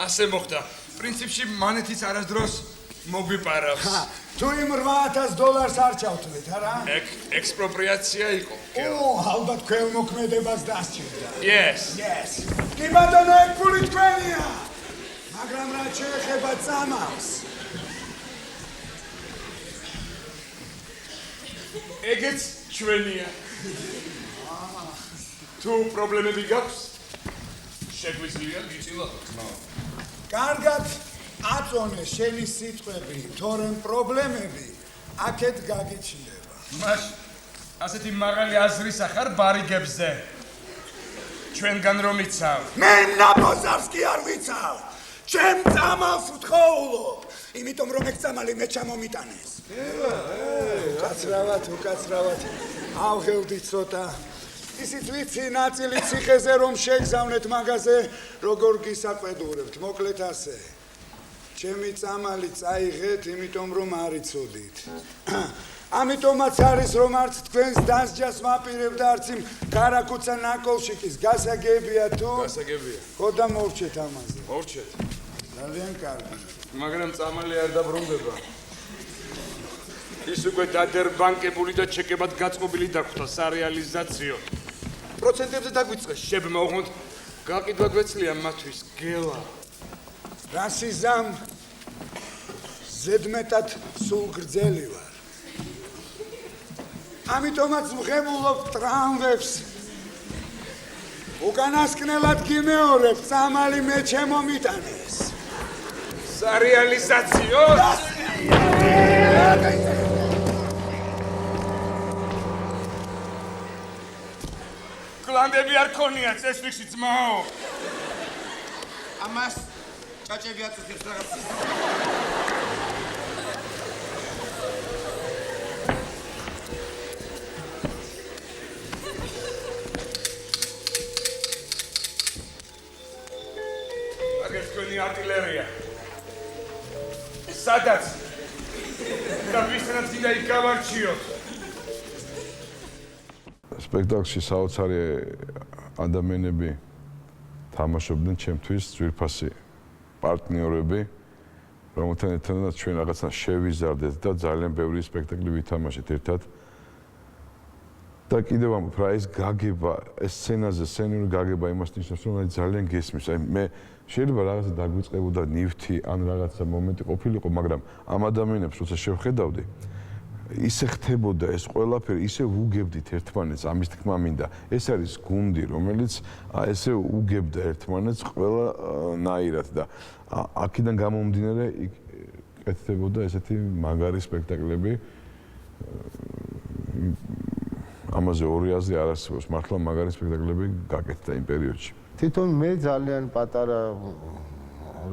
ასე მოხდა. პრინციპში მანეთიც არასდროს მოგვიპარავს. თუ იმ $8,000 არ ჩავთვლით, არა? ექსპროპრიაცია იყო. ალბათ ქველმოქმედებას დასჭირდა. Yes. კი ბატონო, ეგ ფული თქვენია. მაგრამ რა შეეხება წამალს? ეგეც ჩვენია. თუ პრობლემები გაქვს, შეგვიძლია გიწილოთ. კარგად აწონე შენი სიტყვები, თორემ პრობლემები აქეთ გაგიჩნდება. მაშ ასეთი მაღალი აზრის ახარ ბარიგებზე. ჩვენგან რომ იცავ. მე ნაბოზარს კი არ ვიცავ. ჩემ წამალს ვთხოვლობ, იმიტომ რომ ეგ წამალი მე ჩამომიტანეს. უკაცრავად, ავღელდი ცოტა. ისიც ვიცი ნაწილი ციხეზე რომ შეგზავნეთ მაგაზე როგორ გისაყვედურებთ მოკლედ ასე ჩემი წამალი წაიღეთ იმიტომ რომ არ იცოდით ამიტომაც არის რომ არც თქვენს დასჯას ვაპირებთ არც იმ გარაკუცა ნაკოლშიკის გასაგებია თუ გასაგებია ხო და მოვჩეთ ამაზე მოვჩეთ ძალიან კარგი მაგრამ წამალი არ დაბრუნდება ის უკვე დადერბანკებული და ჩეკებად გაწყობილი დაგვხდა სარეალიზაციო პროცენტებზე დაგვიწყეს შებმა უღონდ გაყიდვა გვეცლია მათთვის გელა რასიზამ ზედმეტად სულ გრძელი ვარ ამიტომაც ვღებულობ ტრამვებს უკანასკნელად გიმეორებ წამალი მე ჩემო მიტანეს სარეალიზაციო კლანდები არ ქონიათ ეს რისი ძმაო ამას ჭაჭები აწუხებს რაღაც აგერ თქვენი არტილერია სადაც და ვისთანაც გინდა იქ გავარჩიოთ სპექტაკლში საოცარი ადამიანები თამაშობდნენ ჩემთვის ძვირფასი პარტნიორები რომელთან ერთადაც ჩვენ რაღაცა შევიზარდეთ და ძალიან ბევრი სპექტაკლი ვითამაშეთ ერთად და კიდევ ამბობ რა ეს გაგება ეს სცენაზე სცენური გაგება იმას ნიშნავს რომ ძალიან გესმის აი მე შეიძლება რაღაცა დაგვიწყებოდა ნივთი ან რაღაცა მომენტი ყოფილიყო მაგრამ ამ ადამიანებს როცა შევხედავდი ისე ხდებოდა ეს ყველაფერი ისე უგებდით ერთმანეთს ამის თქმა მინდა ეს არის გუნდი რომელიც ესე უგებდა ერთმანეთს ყველანაირად და აქედან გამომდინარე კეთდებოდა ესეთი მაგარი სპექტაკლები ამაზე ორი აზრი არ არსებობს მართლა მაგარი სპექტაკლები გაკეთდა იმ პერიოდში თვითონ მე ძალიან პატარა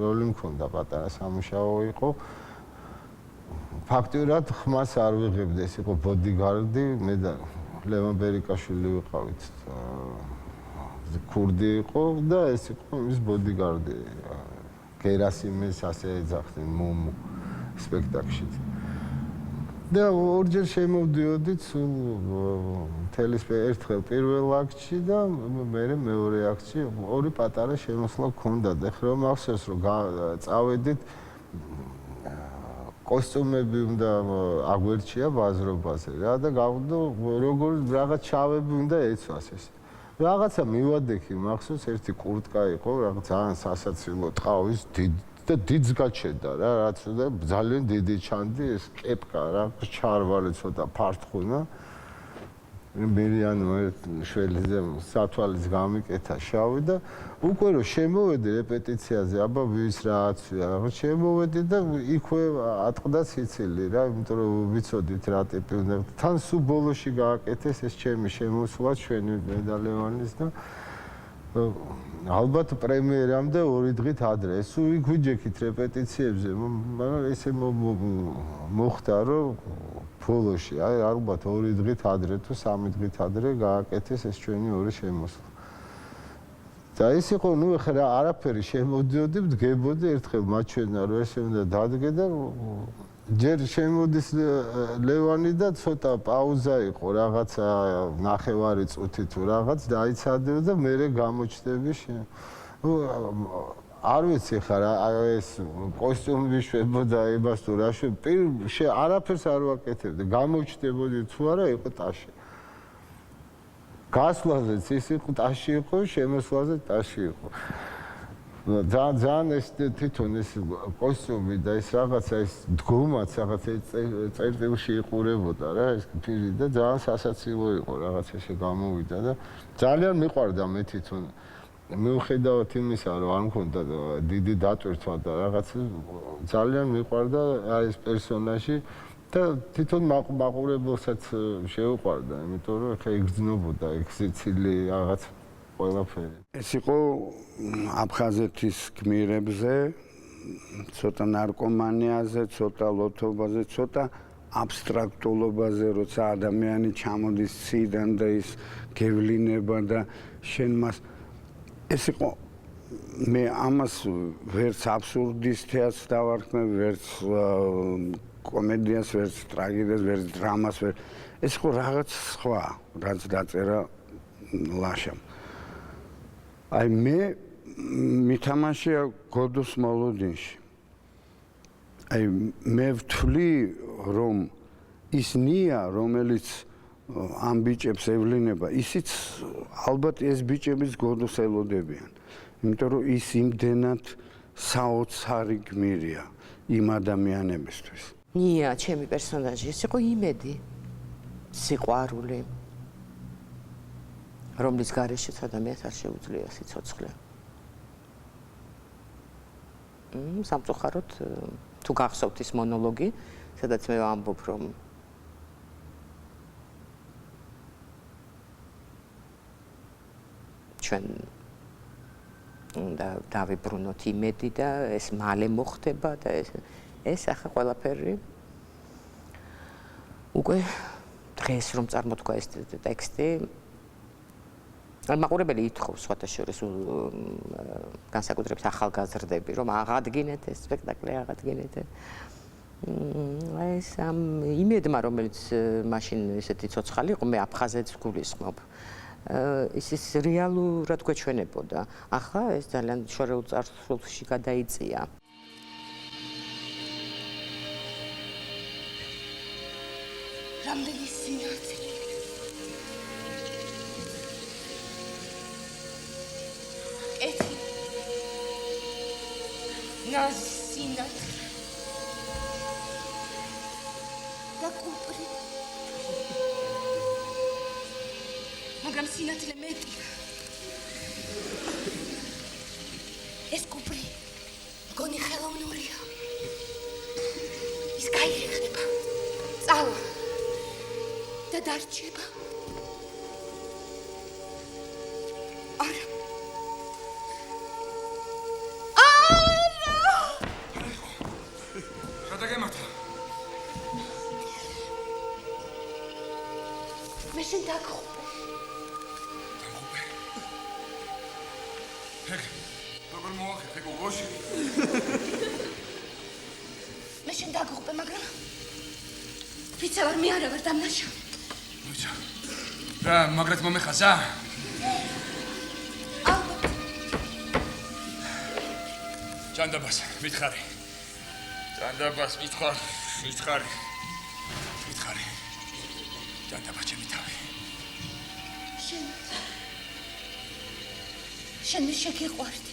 როლი მქონდა პატარა სამუშაო იყო ფაქტურად ხმას არ ვიღებდი ეს იყო ბოდიგარდი მე და ლევან ბერიკაშვილი ვიყავით ქურდი იყო და ეს იყო ის ბოდიგარდი გერასიმეს ასე ეძახდნენ მომო სპექტაკლში და ორჯერ შემოვდიოდით მთელი ერთხელ პირველ აქტში და მე მეორე აქტში ორი პატარა შემოსვლა გქონდა და ხრო მახსოვს რომ წავედით კოსტუმები უნდა აგვერჩია ბაზრობაზე რა და გავდო როგორ რაღაც ჩავები უნდა ეცვას ეს რაღაცა მივადექი მახსოვს ერთი კურტკა იყო რაღაც ძალიან სასაცილო ტყავის და დიდს გაჩენდა რა რაც უნდა ძალიან დიდი ჩანდი ეს კეპკა რა ჩარვალი ცოტა ფარტხუნა მერიანო შველიზე სათვალის გამიკეთა შავი და უკვე რომ შემოვედი რეპეტიციაზე აბა ვის რააცია რაღაც შემოვედი და იქვე ატყდა ციცილი რა იმიტომ რომ ვიცოდით რა ტიპი უნდა თან სულ ბოლოში გააკეთეს ეს ჩემი შემოსვლა ჩვენი მედალევანის და ალბათ პრემიერამდე 2 დღით ადრე ეს ვიგვიჯექით რეპეტიციებზე მაგრამ ესე მოხდა რომ ბოლოში აი ალბათ 2 დღით ადრე თუ 3 დღით ადრე გააკეთეს ეს ჩვენი ორი შემოსვლა და ის იყო ნუ ახლა არაფერი შემოდიოდი დგებოდი ერთხელ მაჩვენა რომ ესე უნდა დადგე და ჯერ შემოდის ლევანი და ცოტა პაუზა იყო რაღაცა ნახევარი წუთი თუ რაღაც დაიცადე და მე გამოჩნდები არ ვიცი ხარ ეს კოსტუმი შვებოდა ებას თუ რა არაფერს არ ვაკეთებდი გამოჩნდებოდი თუ არა იყო ტაში გასვლაზეც ის იყო ტაში იყო შემოსვლაზე ტაში იყო ძალიან ეს თვითონ ეს კოსტუმი და ეს რაღაცა ეს დგომაც რაღაცა წერტილში იყურებოდა რა ეს პირი და ძალიან სასაცილო იყო რაღაც ესე გამოვიდა და ძალიან მიყვარდა მე თვითონ მიუხედავად იმისა რომ არ მქონდა დიდი დატვირთვა და რაღაც ძალიან მიყვარდა ეს პერსონაჟი და თვითონ მაყურებელსაც შეუყვარდა იმიტომ რომ ხა იგრძნობოდა ეგ სიცილი რაღაც ყველაფერი ეს იყო აფხაზეთის გმირებზე ცოტა ნარკომანიაზე ცოტა ლოთობაზე ცოტა აბსტრაქტულობაზე, როცა ადამიანი ჩამოდის ციდან და ის გევლინება და შენ მას ეს იყო მე ამას ვერც აბსურდის თეატრს დავარქმევ, ვერც კომედიას, ვერც ტრაგედიას, ვერც დრამას, ეს იყო რაღაც სხვა, რაც დაწერა ლაშამ. აი მე მითამაშია გოდოს მოლოდინში. აი მე ვთვლი, რომ ის ნია, რომელიც ამ ბიჭებს ევლინება, ისიც ალბათ ეს ბიჭებიც გოდოს ელოდებიან. იმიტომ რომ ის იმდენად საოცარი გმირია იმ ადამიანებისთვის. ნია, ჩემი პერსონაჟი, ეს იყო იმედი, სიყვარული, რომლის გარეშეც ადამიანს არ შეუძლია სიცოცხლე. სამწუხაროდ, თუ გახსოვთ ის მონოლოგი, სადაც მე ვამბობ, რომ ჩვენ დავიბრუნოთ იმედი და ეს მალე მოხდება და ეს ახლა ყველაფერი უკვე დღეს რომ წარმოთქვა ეს ტექსტი მაყურებელი ითხოვს სხვათა შორის განსაკუთრებით ახალგაზრდები რომ აღადგინეთ ეს სპექტაკლი აღადგინეთ ეს ამ იმედმა რომელიც მაშინ ესეთი ცოცხალი იყო მე აფხაზეთს გულისხმობ ის რეალურად გვეჩვენებოდა. ახლა ეს ძალიან შორეულ წარსულში გადაიწია. რამდენი სინათლე. ეთი. ნაზი სინათლე. და კუპრი. მაგრამ სინათლე მეტი. ეს კუპრი მგონი ხელოვნურია. ის გაიხდება. წავა და დარჩება. არა. არა! გადაგემართა. მე შენ დაგხვდე. როგორ მოახერხე გოგოში? მე შენ დაგხვდე, მაგრამ ვიცი ვარ მე არა ვარ დამნაშავე. მოიცა. რა, მაგრად მომეხაზა? ალბათ. ჯანდაბას, მითხარი. ჯანდაბას მითხარი. ჯანდაბა ჩემი თავი. შენ მე შეგიყვარდი.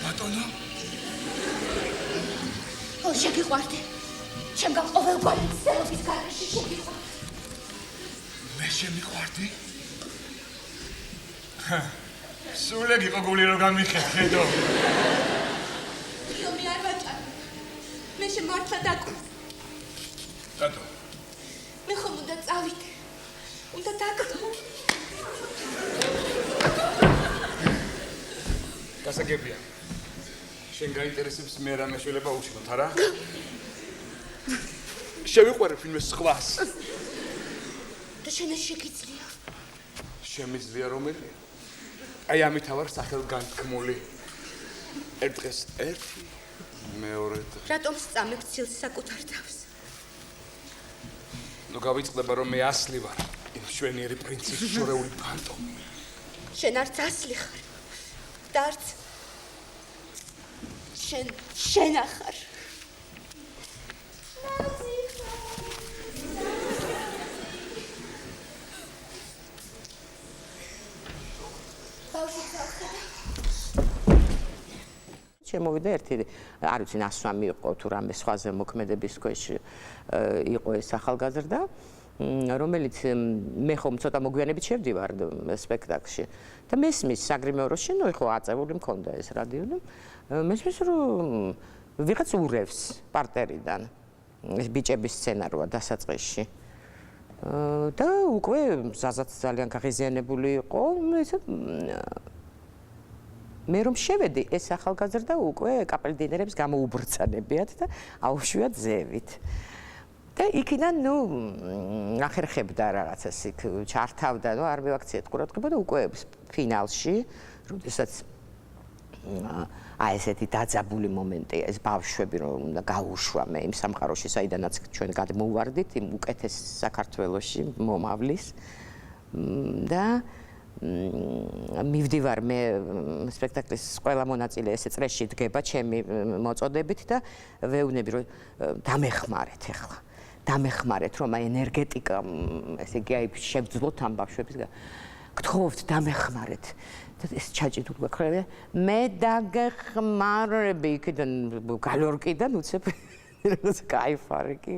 ბატონო? ო შეგიყვარდი. ჩემგან ყოველგვარი ცელობის გარეშე შეგიყვარდი. მე შემიყვარდი? სულე გიყო გული რომ გამიხეხედო. იო მე არ ვაჭარ. მე შემართლა დაგვრ. დადო. მე ხომ უნდა წავიდე. უნდა დაგდო. გასაგებია. შენ გაინტერესებს მე რა მეშველება უშინოთ, არა? შევიყვარე ფილმის სხვას. და შენ ეს შეგიძლია. შემიძლია რომელია? აი ამით ვარ სახელგანთქმული. ერთ დღეს ერთი, მეორე დღე. რატომ სწამებ ცილს საკუთარ თავს? ნუ გავიწყდება რომ მე ასლი ვარ. იმ შვენიერი პრინცის შორეული ფანტომი. შენ არც ასლი ხარ. და არც შენ ახარ. შემოვიდა ერთი, არ ვიცი, ნასვამი იყო თუ რამე სხვაზე მოქმედების ქვეშ იყო ეს ახალგაზრდა, რომელიც მე ხომ ცოტა მოგვიანებით შევდივარ სპექტაკლში და მესმის საგრიმეოროში, ნუ ხო აწეული მქონდა ეს რადიო და მესმის რომ ვიღაც ურევს პარტერიდან ეს ბიჭების სცენაროა დასაწყისში და უკვე ზაზაც ძალიან გაღიზიანებული იყო, ესე მე რომ შევედი, ეს ახალგაზრდა უკვე კაპელდინერებს გამოუბრწანებიათ და აუშვიათ ზევით. და იქიდან ახერხებდა რაღაცას იქ ჩართავდა, არ მივაქციეთ ყურადღება და უკვე ფინალში, როდესაც ესეთი დაძაბული მომენტია, ეს ბავშვები რომ უნდა გაუშვა მე იმ სამყაროში, საიდანაც ჩვენ გადმოვარდით იმ უკეთეს საქართველოში მომავლის და მივდივარ მე სპექტაკლის ყველა მონაწილე ესე წრეში დგება ჩემი მოწოდებით და ვეუბნები რომ დამეხმარეთ ახლა. დამეხმარეთ რომ ენერგეტიკა ესე იგი აი შევძლოთ ამ ბავშვებს გთხოვთ დამეხმარეთ და ეს ჩაჭიდული გვაქვს მე დაგეხმარები იქიდან გალორკიდან უცებ რაღაც кайფარი კი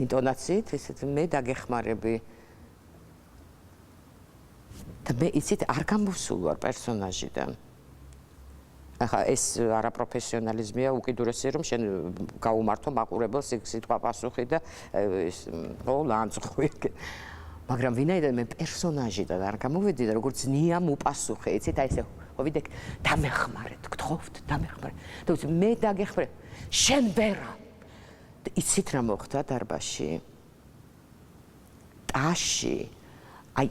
ინტონაციით ესეთ მე დაგეხმარები და მე იცით არ გამოსულ ვარ პერსონაჟიდან ახლა ეს არაპროფესიონალიზმია უკიდურესი რომ შენ გაუმართო მაყურებელს სიტყვა პასუხი და ეს ლანძღვი მაგრამ ვინაიდან მე პერსონაჟიდან არ გამოვედი და როგორც ნია მუპასუხე იცით აი ესე ვიდე დამეხმარეთ გთხოვთ დამეხმარეთ და მე დაგეხმარებ შენ ბერა იცით რა მოხდა დარბაზში ტაში აი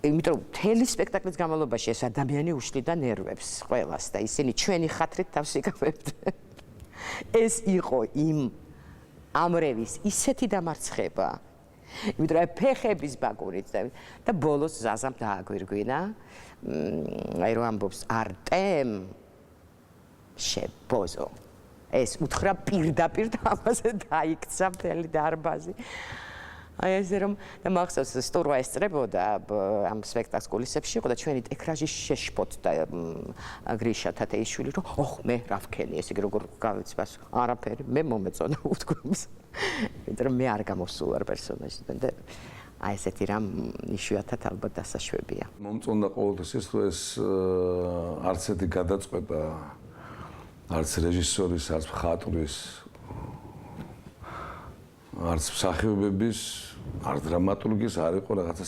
იმიტომ მთელი სპექტაკლის განმავლობაში ეს ადამიანი უშლიდა ნერვებს ყველას და ისინი ჩვენი ხათრით თავს იკავებდნენ. ეს იყო იმ ამრევის ისეთი დამარცხება. იმიტომ რომ ფეხების ბაკურით და ბოლოს ზაზამ დააგვირგვინა. აი რომ ამბობს არტემ შებოზო. ეს უთხრა პირდაპირ ამაზე დაიქცა მთელი დარბაზი. აი ესე რომ და მახსოვს სტურვა ესწრებოდა ამ სპექტაკლის კულისებში იყო და ჩვენი ეკრაჟი შეშფოთდა გრიშა თათეიშვილი რომ ოხ მე რა ვქენი ესე იგი როგორ გავიცვას არაფერი მე მომეწონა უთქვამს იმიტომ რომ მე არ გამოსულ ვარ პერსონაჟიდან და აი ესეთი რამ იშვიათად ალბათ დასაშვებია მომწონდა ყოველთვის ის რომ ეს არც ერთი გადაწყვეტა არც რეჟისორის არც მხატვრის არც მსახიობების, არც დრამატურგის არ იყო რაღაცა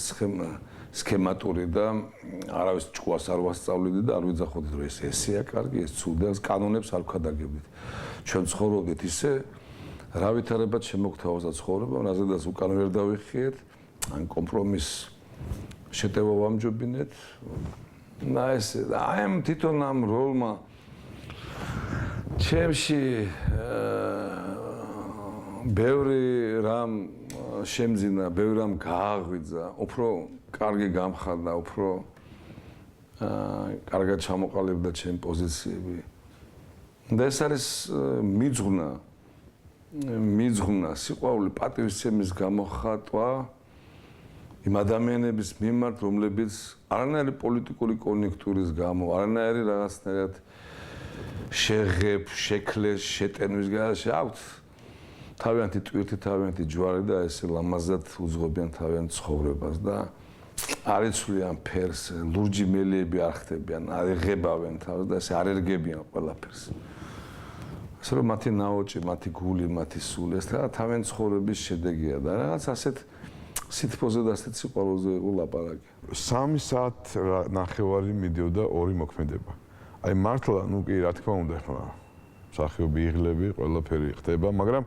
სქემატური და არავის ჭკუას არ ვასწავლედი და არ ვიძახოდი რომ ეს ესეა კარგი, ეს ცუდია, კანონებს არ ვქადაგებდით. ჩვენ ცხოვრობდით ისე, რა ვითარებად შემოგთავაზა ცხოვრება, რაზედაც უკან ვერ დავიხიეთ, ან კომპრომისს შეტევა ვამჯობინეთ. და ეს აი ამ თვითონ ამ როლმა ჩემში ბევრი რამ შემძინა, ბევრი რამ გააღვიძა, უფრო კარგი გამხარდა, უფრო კარგად ჩამოყალიბდა ჩემი პოზიციები. და ეს არის მიძღვნა, სიყვარული, პატივისცემის გამოხატვა იმ ადამიანების მიმართ, რომლებიც არანაირი პოლიტიკური კონიუნქტურის გამო, არანაირი რაღაცნაირად შეღებ, შექლეს, შეტენვის გარეშე აქვთ თავიანთი ტვირთი, თავიანთი ჯვარი და ესე ლამაზად უძღვებიან თავიანთ ცხოვრებას და არ იცვლიან ფერს, ლურჯი მელიები არ ხდებიან, არ ეღებავენ თავს და ესე არ ერგებიან ყველაფერს. ასე რომ მათი ნაოჭი, მათი გული, მათი სული ეს რა თავიანთ ცხოვრების შედეგია და რაღაც ასეთ სითბოზე და ასეთ სიყვარულზე იყო ლაპარაკი. 3 საათ ნახევარი მიდიოდა 2 მოქმედება. აი მართლა, ნუ კი რა თქმა უნდა, ხმა მსახიობი იღლები, ყველაფერი ხდება, მაგრამ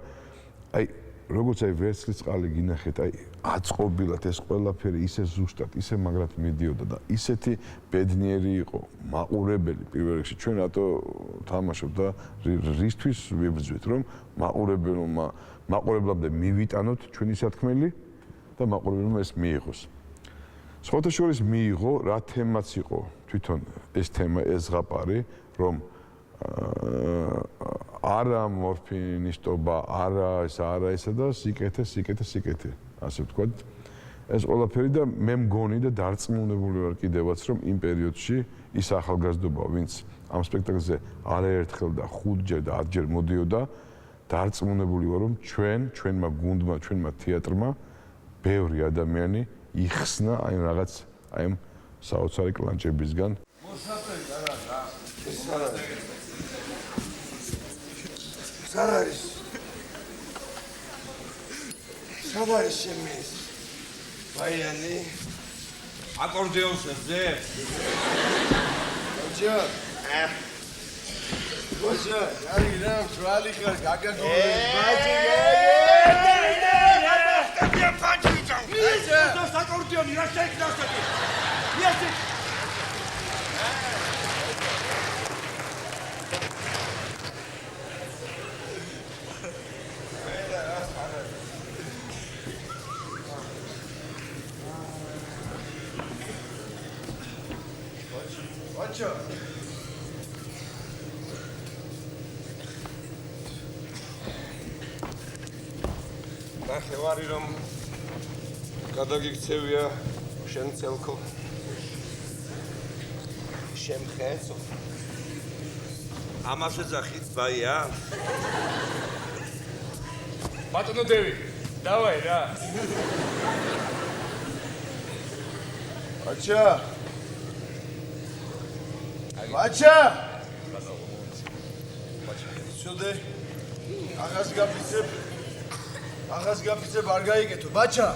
აი როგორც აი ვერცხლის წყალი გინახეთ, აი აწყობილად ეს ყველაფერი ისე ზუსტად, ისე მაგრად მიდიოდა და ისეთი ბედნიერი იყო, მაყურებელი პირველ რიგში ჩვენ რატო თამაშობ და რისთვის ვიბრძვით, რომ მაყურებლამდე მივიტანოთ ჩვენი სათქმელი და მაყურებელმა ეს მიიღოს. სხვათა შორის მიიღო, რა თემაც იყო თვითონ ეს თემა, ეს ზღაპარი, რომ არა მორფინისტობა, არა ესა და სიკეთე, ასე ვთქვათ. ეს ყველაფერი და მე მგონი და დარწმუნებული ვარ კიდევაც, რომ იმ პერიოდში ის ახალგაზრდობა, ვინც ამ სპექტაკლზე არაერთხელ და 5-ჯერ და 10-ჯერ მოდიოდა, დარწმუნებული ვარ, რომ ჩვენმა გუნდმა, ჩვენმა თეატრმა ბევრი ადამიანი იხსნა აი რაღაც აი ამ საოცარი კლანჭებისგან. სად არის შემი ბაიანი აკორდეონს ებზე ბაჭო. ბაჭო, არი რა, თვალი ხარ, გაგაგობე. ბაჭი. საკორდიონი რა შეიქნა ასეთი? მიასე. ბაჭო. ნახევარი რომ გადაგიქცევია შენ წელქო შემხეცო ამაზე ძახით ბაია ბატონო დევი დავაი რა ბაჭა ბაჭა შოდე აღას გაფიცებ არ გაიგეთო ბაჭა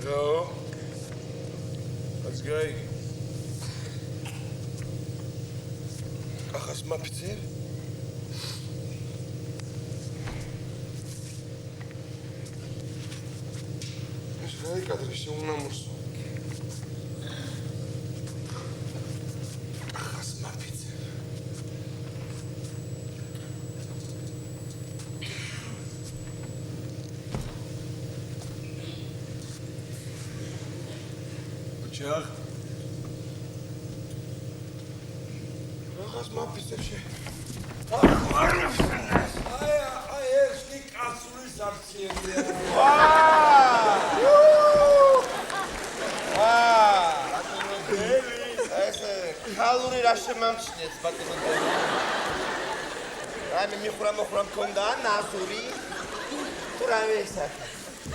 რა ას გაიგე ახას მაფიცებ ეს რა იკადრი შეუნამოს ჩახ ახას მაფიცებში აი ეს კი კაცურის აქციებია ბატონო დევი ეს ხალური რა შემამჩნიეთ ბატონო დევი აი მიხურა მქონდა ნაზური თუ რა ვესა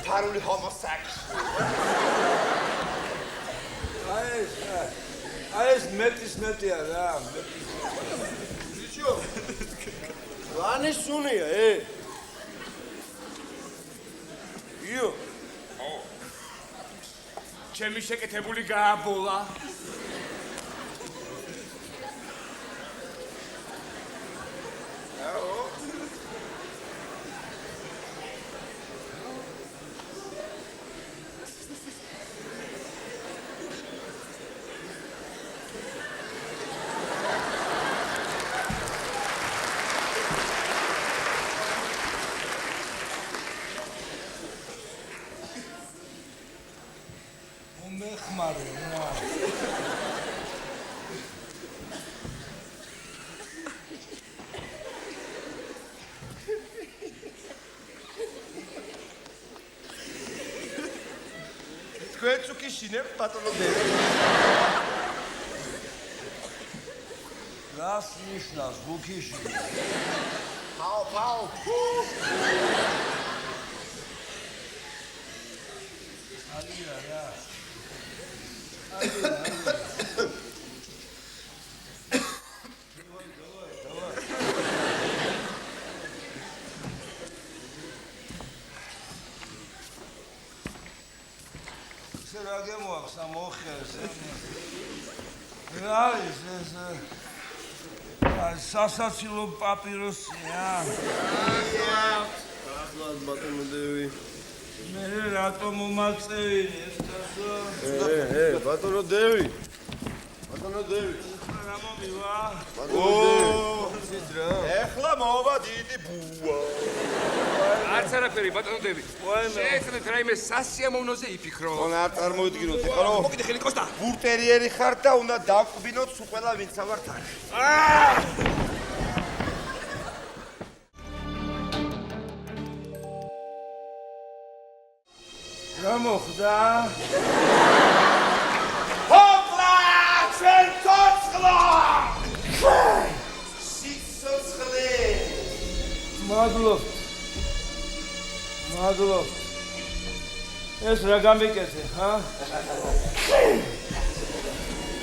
ფარული ჰომოსექს აი ეს მეტია რა ბიჭო ვანი სუნია იო ჩემი შეკეთებული გააბოლა მეხმარე რა თქვენ წუკიშინებ ბატონო დევი რას ნიშნავს ბუქიში პაუ ალია რა რა გემოაქვს ამ მოხერს რა ის ეს სასაცილო პაპიროსია ახლად ბატონო დევი მე რატო მომაწევინე ეს დასო ბატონო დევი რა მომივა ეხლა მოვა დიდი ბუა არც არაფერი ბატონო დევი შეეცდეთ რაიმე სასიამოვნოზე იფიქრო ონა არ წარმოიდგინოთ ეხლა რომ მოკიდე ხელი კოსტა ბურტერიერი ხარ და უნდა დაგვბინოთ სულ ყველა ვინც ავართ არ რა მოხდა ჰოპლა ჩვენ ცოცხლო სიცოცხლე მადლობ ეს რა გამიკეთე ხა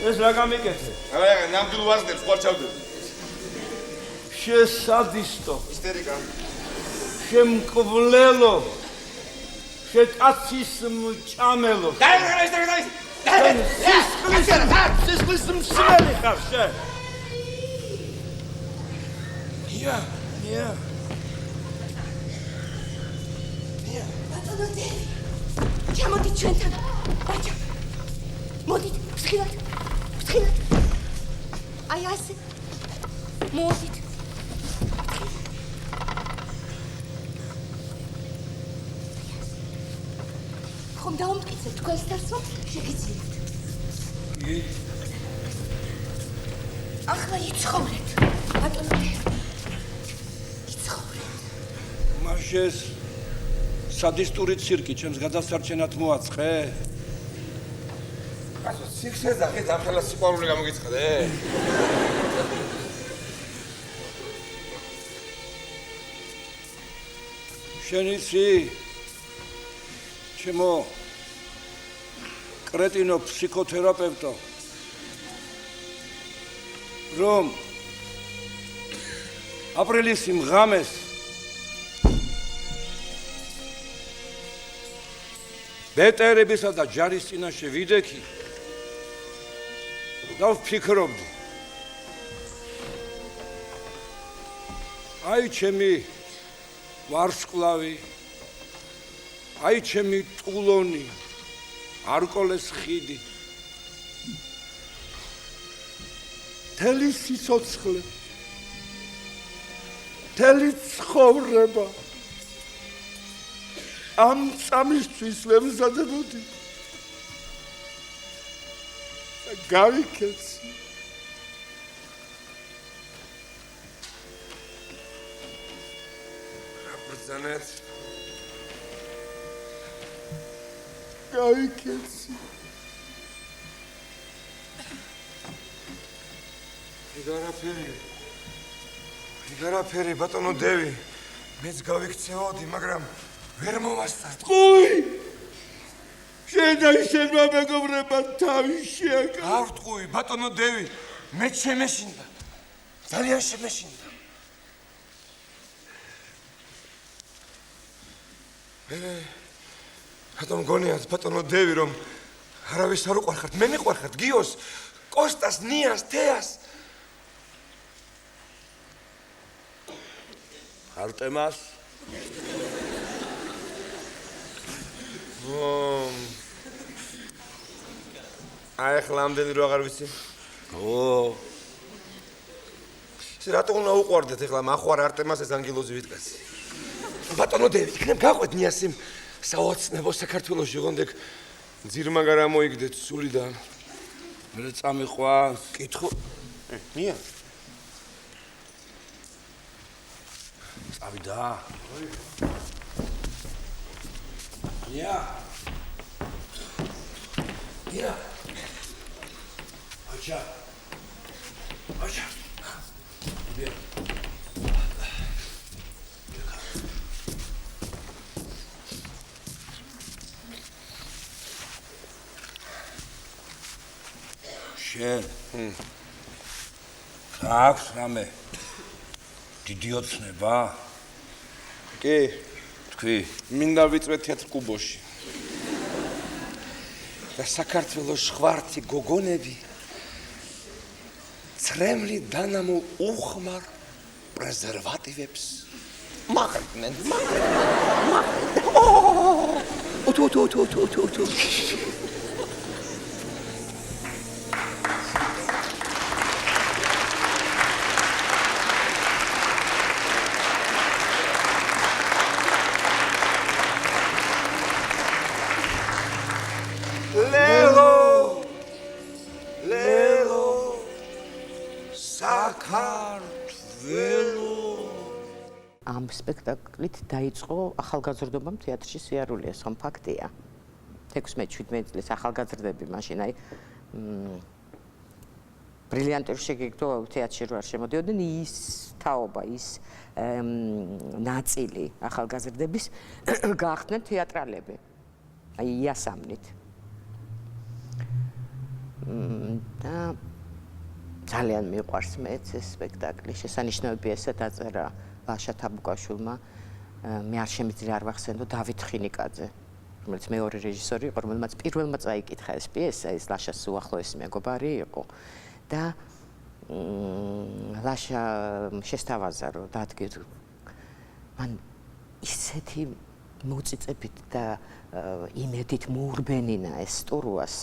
ეს რა გამიკეთე აი ნამდვილ ვაზნებს ხوار ჩავდე შესადისტო ისტერიკა შემკვლელო შეკაცის მჭამელო. სისხლის მსმელი ხარ შენ. ია. ბატონო დევი. ჩამოდით ჩვენთან. ბაჭა. მოდით, ვთხილად. აი ასე. მოდით. ხომ დაუმტკიცეთ თქვენს დასვამ შეგიძლიათ. კი. ახლა იცხოვრეთ. ბატონო დევი. იცხოვრეთ. მაშეს სადისტური ცირკი ჩემს გადასარჩენად მოაწყე? კაცო, სიქსეს და ხეთ ამხელა სიყვარული გამოგიცხადე? შენ იცი? ჩემო კრეტინო ფსიქოთერაპევტო რომ აპრილის იმ ღამეს ბეტერებისა და ჯარის წინაშე ვიდექი და ვფიქრობდი აი ჩემი ვარსკვლავი აი ჩემი ტულონი არკოლეს ხიდი თელი სიცოცხლე თელი ცხოვრება ამ წამისთვის ვემზადებოდი და გავიქეცი აბრძანეთ გავიქეცი იგარაფერი ბატონო დევი მეც გავიქცეოდი მაგრამ ვერ მოვასწარ ტყუი შენ და შენმა მეგობრებმა თავი შეაკა არ ტყუი ბატონო დევი მე შემეშინდა ძალიან შემეშინდა რატომ გონიათ ბატონო დევი რომ არავის არ უყვარხართ მე მიყვარხართ გიოს კოსტას ნიას თეას არტემას აი ახლა ამდენი რო აღარ ვიცი ისე რატო უნდა უყვარდეთ ახლა მახვარ არტემას ეს ანგელოზი ვიტკაცი ბატონო დევი იქნებ გაყვეთ ნიას იმ საოცნებო საქართველოს ჟღონდეკ ძირმა გარამოიგდეთ სულიდან მე წამიყვანს კითხო ნია წავიდა ნია აჩა შენ აქვს რამე დიდი ოცნება კი თქვი მინდა ვიწვე თეთრ კუბოში და საქართველოს ხვართი გოგონები ცრემლი დანამო უხმარ პრეზერვატივებს მაღრდნენ ამ სპექტაკლით დაიწყო ახალგაზრდობამ თეატრში სიარული, ეს ხომ ფაქტია. 16-17 წლის ახალგაზრდები მაშინ აი ბრილიანტური შეგეგდო თეატრში რო არ შემოდიოდნენ ის თაობა, ის ნაწილი ახალგაზრდების გახდნენ თეატრალები. აი იასამნით. და ძალიან მიყვარს მეც ეს სპექტაკლი. შესანიშნავია ესა დაწერა ბაშა თაბუკაშვილმა. მე არ შემიძლია არ ვახსენდო დავით ხინიკაძე. რომელიც მეორე რეჟისორი იყო, რომელმაც პირველმა წაიკითხა ეს პიესა, ეს ლაშას უახლოესი მეგობარი იყო და ლაშა შესთავაზა რომ დადგეთ მან ისეთი მოწიწებით და იმედით მოურბენინა ეს სტურვას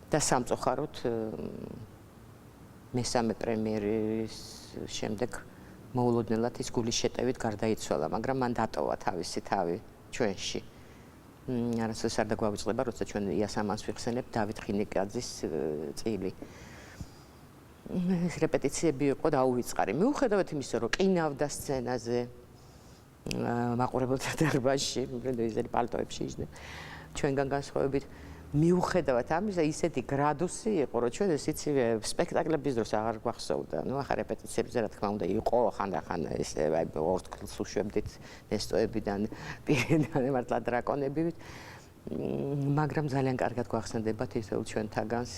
და სამწუხაროდ მესამე პრემიერის შემდეგ მოულოდნელად ის გულის შეტევით გარდაიცვალა, მაგრამ მან დატოვა თავისი თავი ჩვენში. არასდროს არ დაგვავიწყდება, როცა ჩვენ იასამანს ვიხსენებთ დავით ხინიკაძის წილი. ეს რეპეტიციები იყო დაუვიწყარი. მიუხედავად იმისა, რომ ყინავდა სცენაზე, მაყურებელთა დარბაზში, პრეზიდენტის პალტოებში იჯდნენ, ჩვენგან განსხვავებით, მიუხედავად ამისა, ისეთი გრადუსი იყო, რომ ჩვენ ეს იცი სპექტაკლების დროს აღარ გვახსოვდა. ნუ ახლა რეპეტიციებზე რა თქმა უნდა იყო, ხანდახან ეს ორთქლს უშვებდით ნესტოებიდან, პირიდან მართლა დრაკონებივით, მაგრამ ძალიან კარგად გვახსენდება თითოეულ ჩვენთაგანს.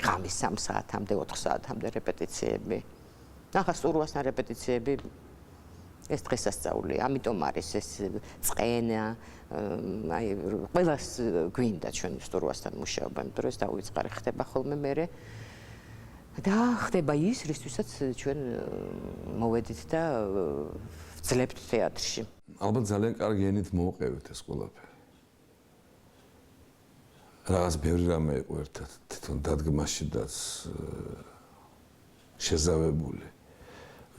ღამის 3 საათამდე, 4 საათამდე რეპეტიციები. ახლა სტურვასთან რეპეტიციები ეს დღესასწაული, ამიტომ არის ეს წენა, აი ყველას გვინდა ჩვენ სტურვასთან მუშაობა, იმიტომ რომ ეს დაუვიწყარი ხდება ხოლმე მერე და ხდება ის, რისთვისაც ჩვენ მოვედით და ვძლებთ თეატრში. ალბათ ძალიან კარგი ენით მოვყევით ეს ყველაფერი. რაღაც ბევრი რამე იყო ერთად თვითონ დადგმაშიდაც შეზავებული.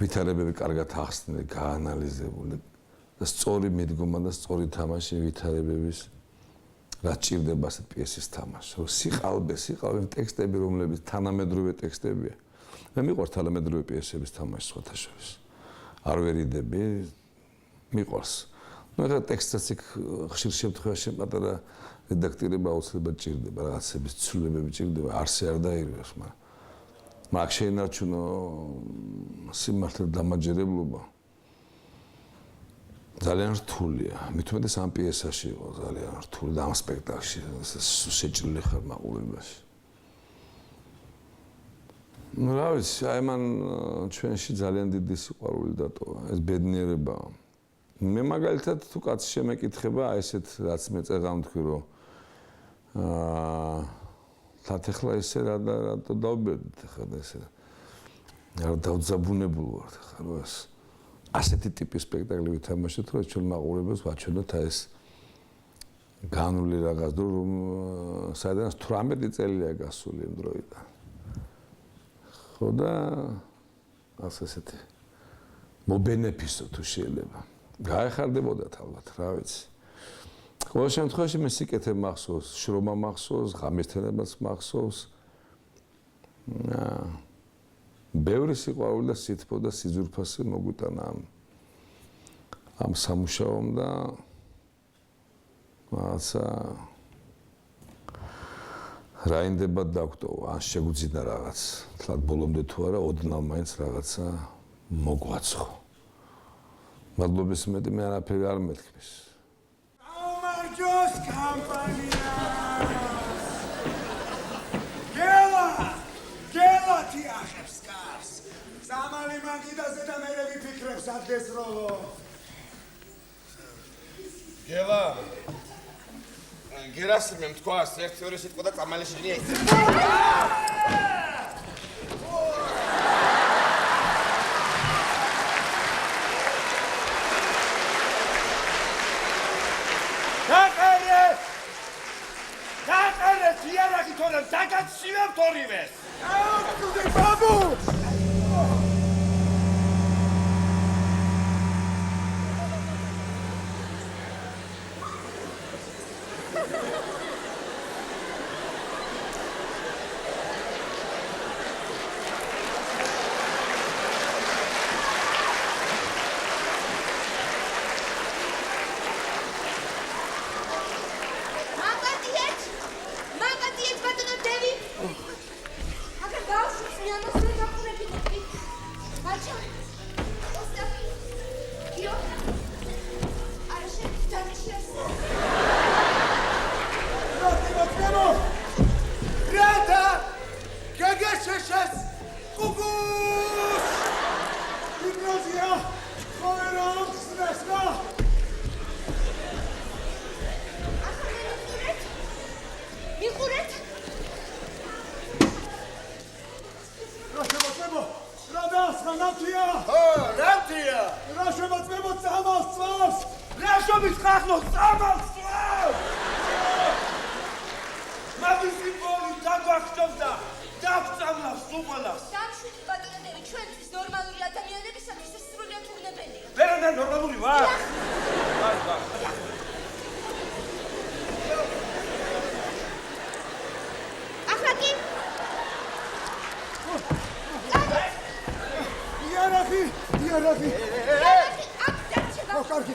ვითარებები კარგად ახსნილი, გაანალიზებული და სწორი მიდგომა და სწორი თამაში ვითარებების რაც ჭირდება ასეთ პიესის თამაში. რომ სიყალბე ტექსტები, რომლებიც თანამედროვე ტექსტებია. მე მიყვარს თანამედროვე პიესების თამაში სხვათა შორის. არ ვერიდები, მიყვარს. ნუ ახლა ტექსტსაც იქ ხშირ შემთხვევაში პატარა რედაქტირება აუცილებლად ჭირდება, რაღაცების ცვლილებები ჭირდება, არსი არ დაირევს, მაგრამ მაგ შეინარჩუნო სიმართლე დამაჯერებლობა ძალიან რთულია. მით უმეტეს ამ პიესაში იყო ძალიან რთული და ამ სპექტაკლში შეჭრილი ხარ მაყურებელში. ნუ რა ვიცი, აი მან ჩვენში ძალიან დიდი სიყვარული დატოვა, ეს ბედნიერება. მე მაგალითად თუ კაცი შემეკითხება, აი ესეთ რაც მე წერდა თქვი რომ თათეხლა ესე რატო დავბედით ხა ესე რა დავძაბუნებულ ვარ ხა რომ ეს ასეთი ტიპის სპექტაკლი ვითამაშოთ რომ ჩვენ მაყურებელს ვაჩვენოთ ეს განული რაღაც დრო რომ საერთოდ 18 წელია გასული იმ დროიდან ხო და ასეთი მობენეფისო თუ შეიძლება გაეხარდებოდათ ალბათ რა ვიცი ყოველ შემთხვევაში მე სიკეთე მახსოვს, შრომა მახსოვს, ღამესთანაც მახსოვს. ბევრი სიყვარული და სითბო და სიზურფასი მოგვიტანა ამ სამუშაომ და რაღაცა რაინდებად დაგვტოვა, ან შეგვძინა რაღაც. თლად ბოლომდე თუ არა, ოდნავ მაინც რაღაცა მოგვაცხო. მადლობის მეტი მე არაფერი არ მეთქმის. Just company. Gela tiaxebs kars. Samali mangidაზე და მე ვიფიქრებს ადგეს როლო. გელა. გერასიმემ თქვა, ერთი ორი სიტყვა და წამალი შეჯნია ის. დაგაცივებთ ორივეს. აუგდე ბაბუ! უყოლავს. დამშვიდე ბატონები, ჩვენთვის ნორმალური ადამიანებისათვის ეს სრულიად უვნებელია. ვერანაირ ნორმალური ვარ. ახლა კი იარაღი. აქ დარჩება. კარგი.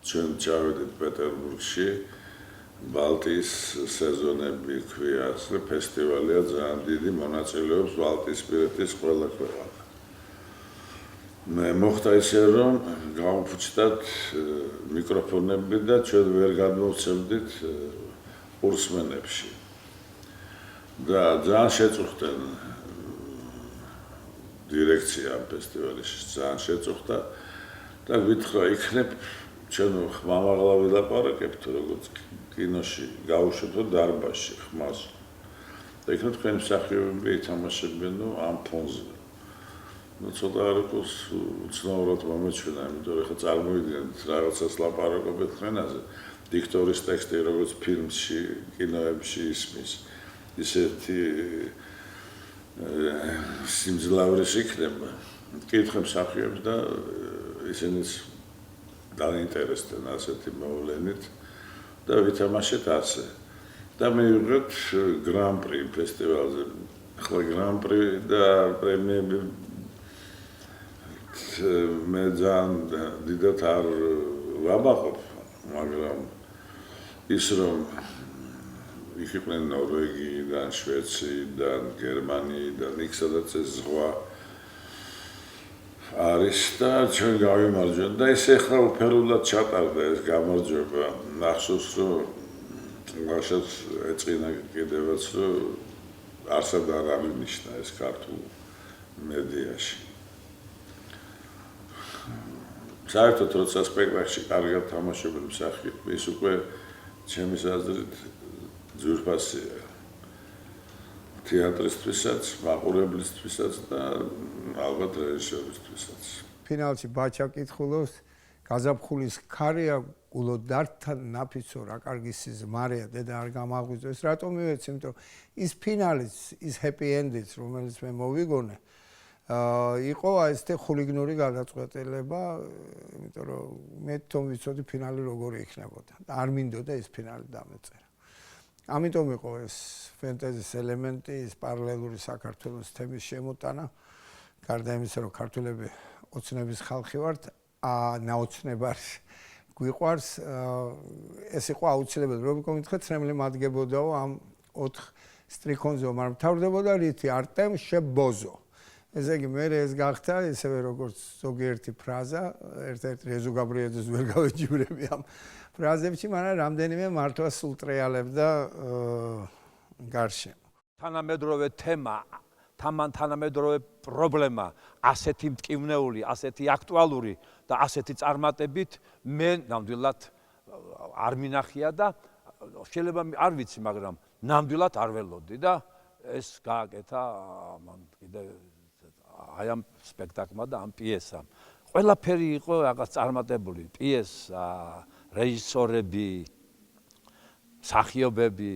ჩვენ ჩავედით პეტერბურგში ბალტიის სეზონები ქვია, ასე ფესტივალია ძალიან დიდი, მონაწილეობს ბალტიისპირეთის ყველა ქვეყანა. მე მოხდა ისე რომ გავუფუჭდათ მიკროფონები და ჩვენ ვერ გადმოვცემდით კურსმენებში. და ძალიან შეწუხდნენ დირექცია ამ ფესტივალში, ძალიან შეწუხდა და გითხრა იქნებ ჩვენ ხმამაღლა ვილაპარაკებთ როგორც კინოში გავუშვებთ დარბაზში ხმას. და იქნებ თქვენი მსახიობები ითამაშებენ ამ ფონზე. ცოტა არ იყოს უცნაურად მომეჩვენა, იმიტომ რომ ხა წარმოვიდგენთ რაღაცას ლაპარაკობთ ხენაზე. დიქტორის ტექსტი როგორც ფილმში, კინოებში ისმის. ისეთი სიმძლავრის იქნება. კითხე მსახიობს და ისინიც დაინტერესდნენ ასეთი მოვლენით და ვითამაშეთ ასე. და მივიღეთ გრან-პრი ფესტივალზე. ახლა გრან-პრი და პრემიები მე ძალიან დიდად არ ვაბახობ, მაგრამ ის რომ იქ იყვნენ ნორვეგიიდან, შვეციდან, გერმანიიდან, იქ სადაც ეს ზღვა არის და ჩვენ გავიმარჯვეთ და ეს ახლა უფერულად ჩატარდა ეს გამარჯვება. ნახსოვს რომ მაშინ ეწყინა კიდევაც რომ არსად არ აღინიშნა ეს ქართულ მედიაში. საერთოდ როცა სპექტაკლში კარგად თამაშობენ მსახიობები, ის უკვე ჩემი აზრით ძვირფასია. თეატრისთვისაც, მაყურებლისთვისაც და ალბათ რეჟისორისთვისაც. ფინალში ბაჩა კითხულობს, გაზაფხულის ქარია გულოდართან ნაფიცო რა კარგი სიზმარია, დედა არ გამაღვიძოს. რატომ მივეცი, იმიტომ ის ფინალის, ის ჰეპი ენდიც, რომელიც მე მოვიგონე, იყო ესეთი ხულიგნური გადაწყვეტილება, იმიტომ რომ მე თვითონ ვიცოდი ფინალი როგორი იქნებოდა და არ მინდოდა ეს ფინალი დამეწერა. ამიტომ იყო ეს ფენტეზის ელემენტი, ის პარალელური საქართველოს თემის შემოტანა. გარდა იმისა, რომ ქართველები ოცნების ხალხი ვართ, ნაოცნებად გვიყვარს, ეს იყო აუცილებელი. როგორ გითხრათ, ცრემლი მადგებოდაო ამ 4 სტრიქონზე, მაგრამ მთავრდებოდა რითი არტემ შებოზო. ესე იგი მე ეს გახდა ისევე როგორც ზოგიერთი ფრაზა, ერთ-ერთ რეზო გაბრიეძეს ვერ გავეჯიბრები ამ ფრაზებში, მაგრამ რამდენიმე მართვას სულტრეალებდა გარშემო. თანამედროვე თემა, თანამედროვე პრობლემა, ასეთი მტკივნეული, ასეთი აქტუალური და ასეთი წარმატებით მე ნამდვილად არ მინახია და შეიძლება არ ვიცი, მაგრამ ნამდვილად არ ველოდი და ეს გააკეთა კიდე აი ამ სპექტაკლმა და ამ პიესამ. ყველაფერი იყო რაღაც წარმატებული, პიესა, რეჟისორები, მსახიობები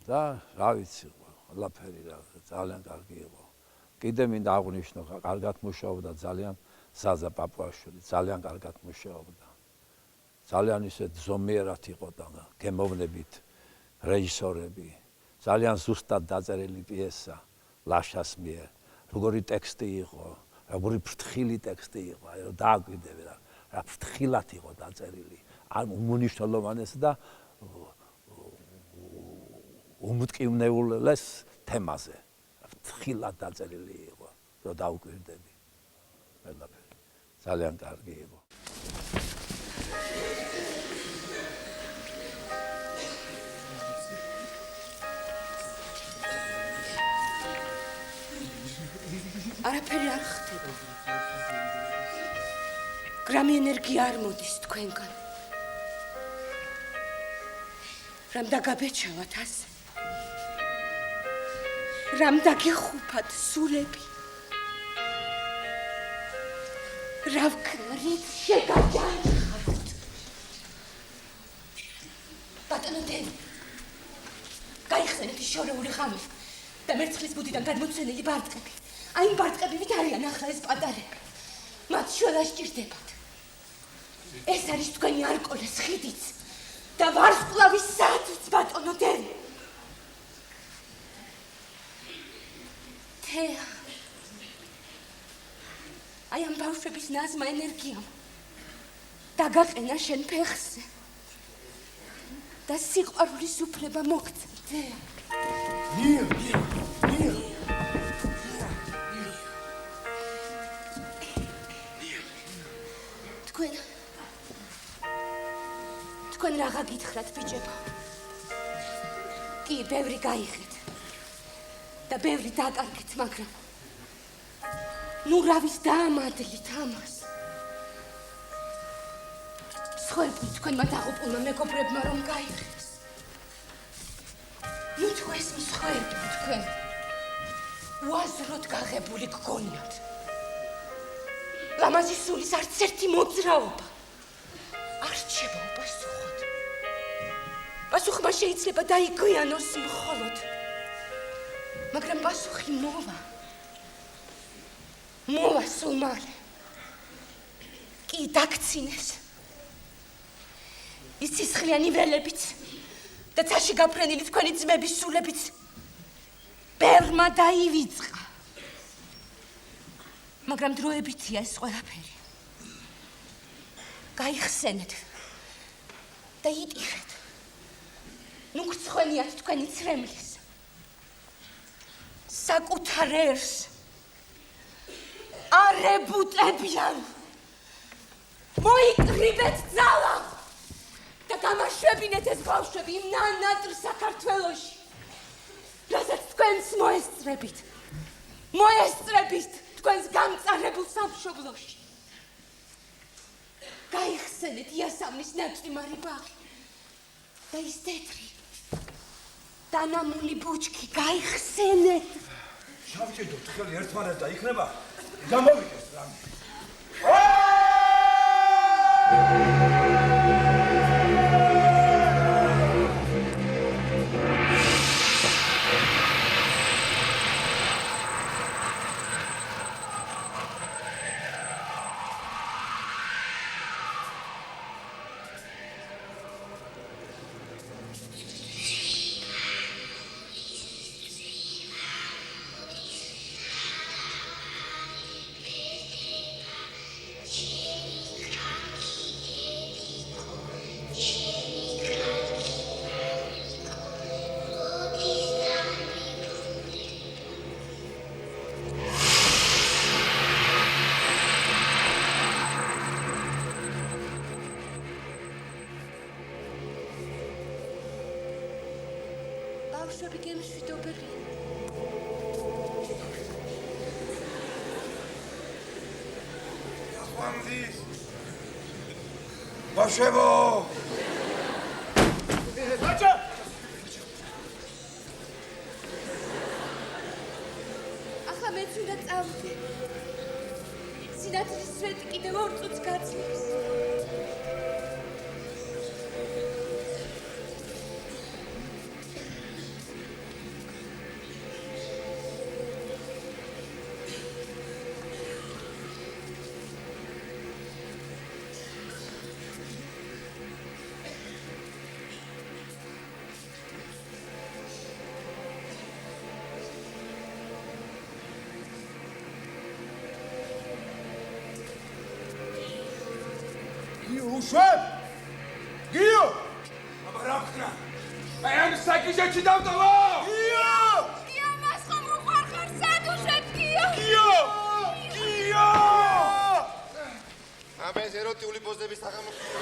და რა ვიცი, ყველაფერი ძალიან კარგი იყო. კიდე მინდა აღვნიშნო, კარგად მუშაობდა ძალიან ზაზა პაპუაშვილი, ძალიან კარგად მუშაობდა. ძალიან ისეთ ზომიერად იყო და გემოვნებით რეჟისორები, ძალიან ზუსტად დაწერილი პიესა ლაშას მიერ. როგორი ტექსტი იყო, როგორი ფრთხილი ტექსტი იყო, აი რომ დააგვიდები რა ფრთხილად იყო დაწერილი. არ უმნიშვნელოვანეს და უმტკივნეულეს თემაზე. ფრთხილად დაწერილი იყო, რომ დაუკვირდები. ყველაფერი ძალიან კარგი იყო. არაფერი არ ხდება. გრამი ენერგია არ მოდის თქვენგან. რამ დაგაბეჭავათ ასე? რამ დაგეხუფათ სულები რა ვქნა რით შეგაჯანხართ ბატონო დევი გაიხსენეთ ის შორეული ღამე და მერცხლის ბუდიდან გადმოცენილი ბარტყები აი იმ ბარტყებივით არიან ახლა ეს პატარები მათ შველა სჭირდებათ ეს არის თქვენი არკოლეს ხიდიც და ვარსკვლავის საათიც ბატონო დევი თეა აი ამ ბავშვების ნაზმა ენერგიამ დაგაყენა შენ ფეხზე და სიყვარულის უფლება მოგცა თეა თქვენ რაღა გითხრათ ბიჭებო კი ბევრი გაიხეთ და ბევრი დაკარგეთ მაგრამ ნუ რავის დაამადლით ამას სხვები თქვენმა დაღუპულმა მეგობრებმა რომ გაიხეს ნუ თუ ეს მსხვერპლი თქვენ უაზროდ გაღებული გგონიათ ლამაზი სულის არც ერთი მოძრაობა არ რჩება უპასუხოდ პასუხმა შეიძლება დაიგვიანოს მხოლოდ მაგრამ პასუხი მოვა სულ მალე კი დაგცინეს ის სისხლიანი ველებიც და ცაში გაფრენილი თქვენი ძმების სულებიც ბევრმა დაივიწყა მაგრამ დროებითია ეს ყველაფერი გაიხსენეთ და იტირეთ ნუ გრცხვენიათ თქვენი ცრემლის საკუთარ ერს არებუტებიან მოიკრიბეთ ძალა და გამაშვებინეთ ეს ბავშვები იმ ნანატრ საქართველოში რასაც თქვენს მოესწრებით თქვენს გამწარებულ სამშობლოში გაიხსენეთ იასამნის ნაკრიმარი ბაღი და ის თეთრი დანამული ბუჩქი გაიხსენეთ შავჭიდოთ ხელი ერთმანეთს და იქნება გამოვიდეს რამე ბავშვებო ბაჭა ახლა მეც უნდა წავიდე სინათლის სვეტი კიდევ 2 წუთს გაძლევს უშვებ გიო აბა რა ხნა აი ამ საკიჟეთში დავტოვა გიო მას ხომ უყარხარ სადუშეთ გიო აბა ეს ეროტიული პოზების სახელმწიფო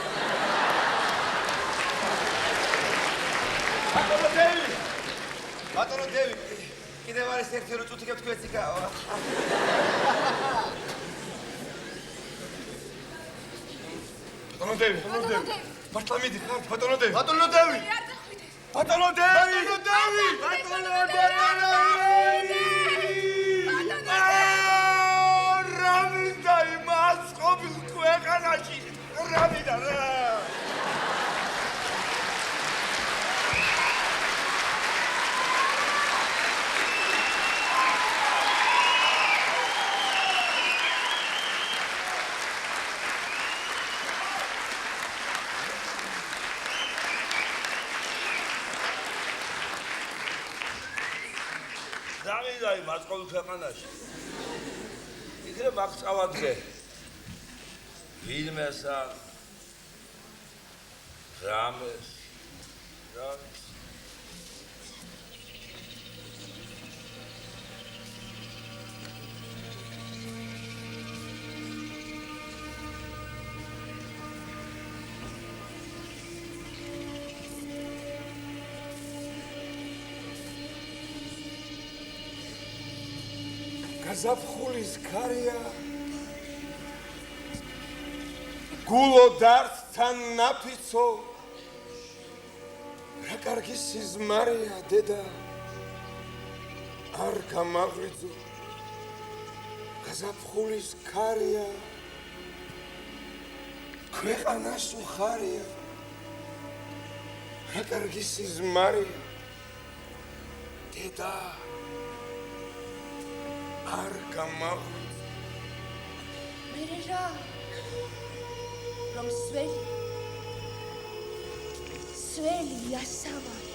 ბატონო დევი კიდევ არის ერთი წუთი გეთქვეცი გავა ბატონო დევი მართლა ხართ ბატონო დევი ბატონო დევი ქვეყანაში რა მინდა რა დავიდაი მასკოვის ქვეყანაში. იქნებ აქ წავადგე. ვინმესა რამეს გაზაფხულის ქარია გულო დარდთან ნაფიცო რა კარგი სიზმარია დედა არ გამაღვიძო გაზაფხულის ქარია ქვეყანას უხარია რა კარგი სიზმარია დედა არ გამაღვიძო მერე რა რომ სველი ასამარი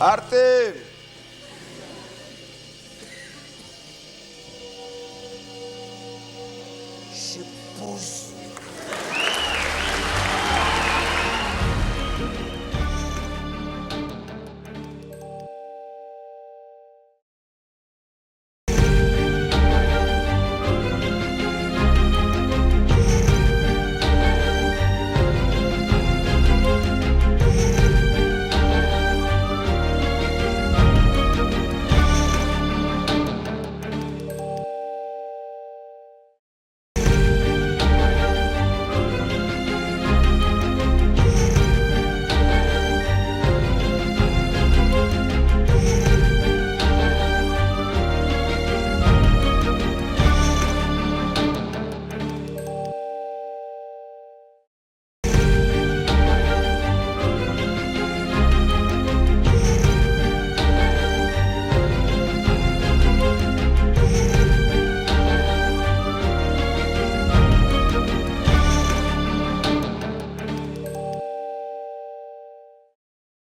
არტემ შიფუს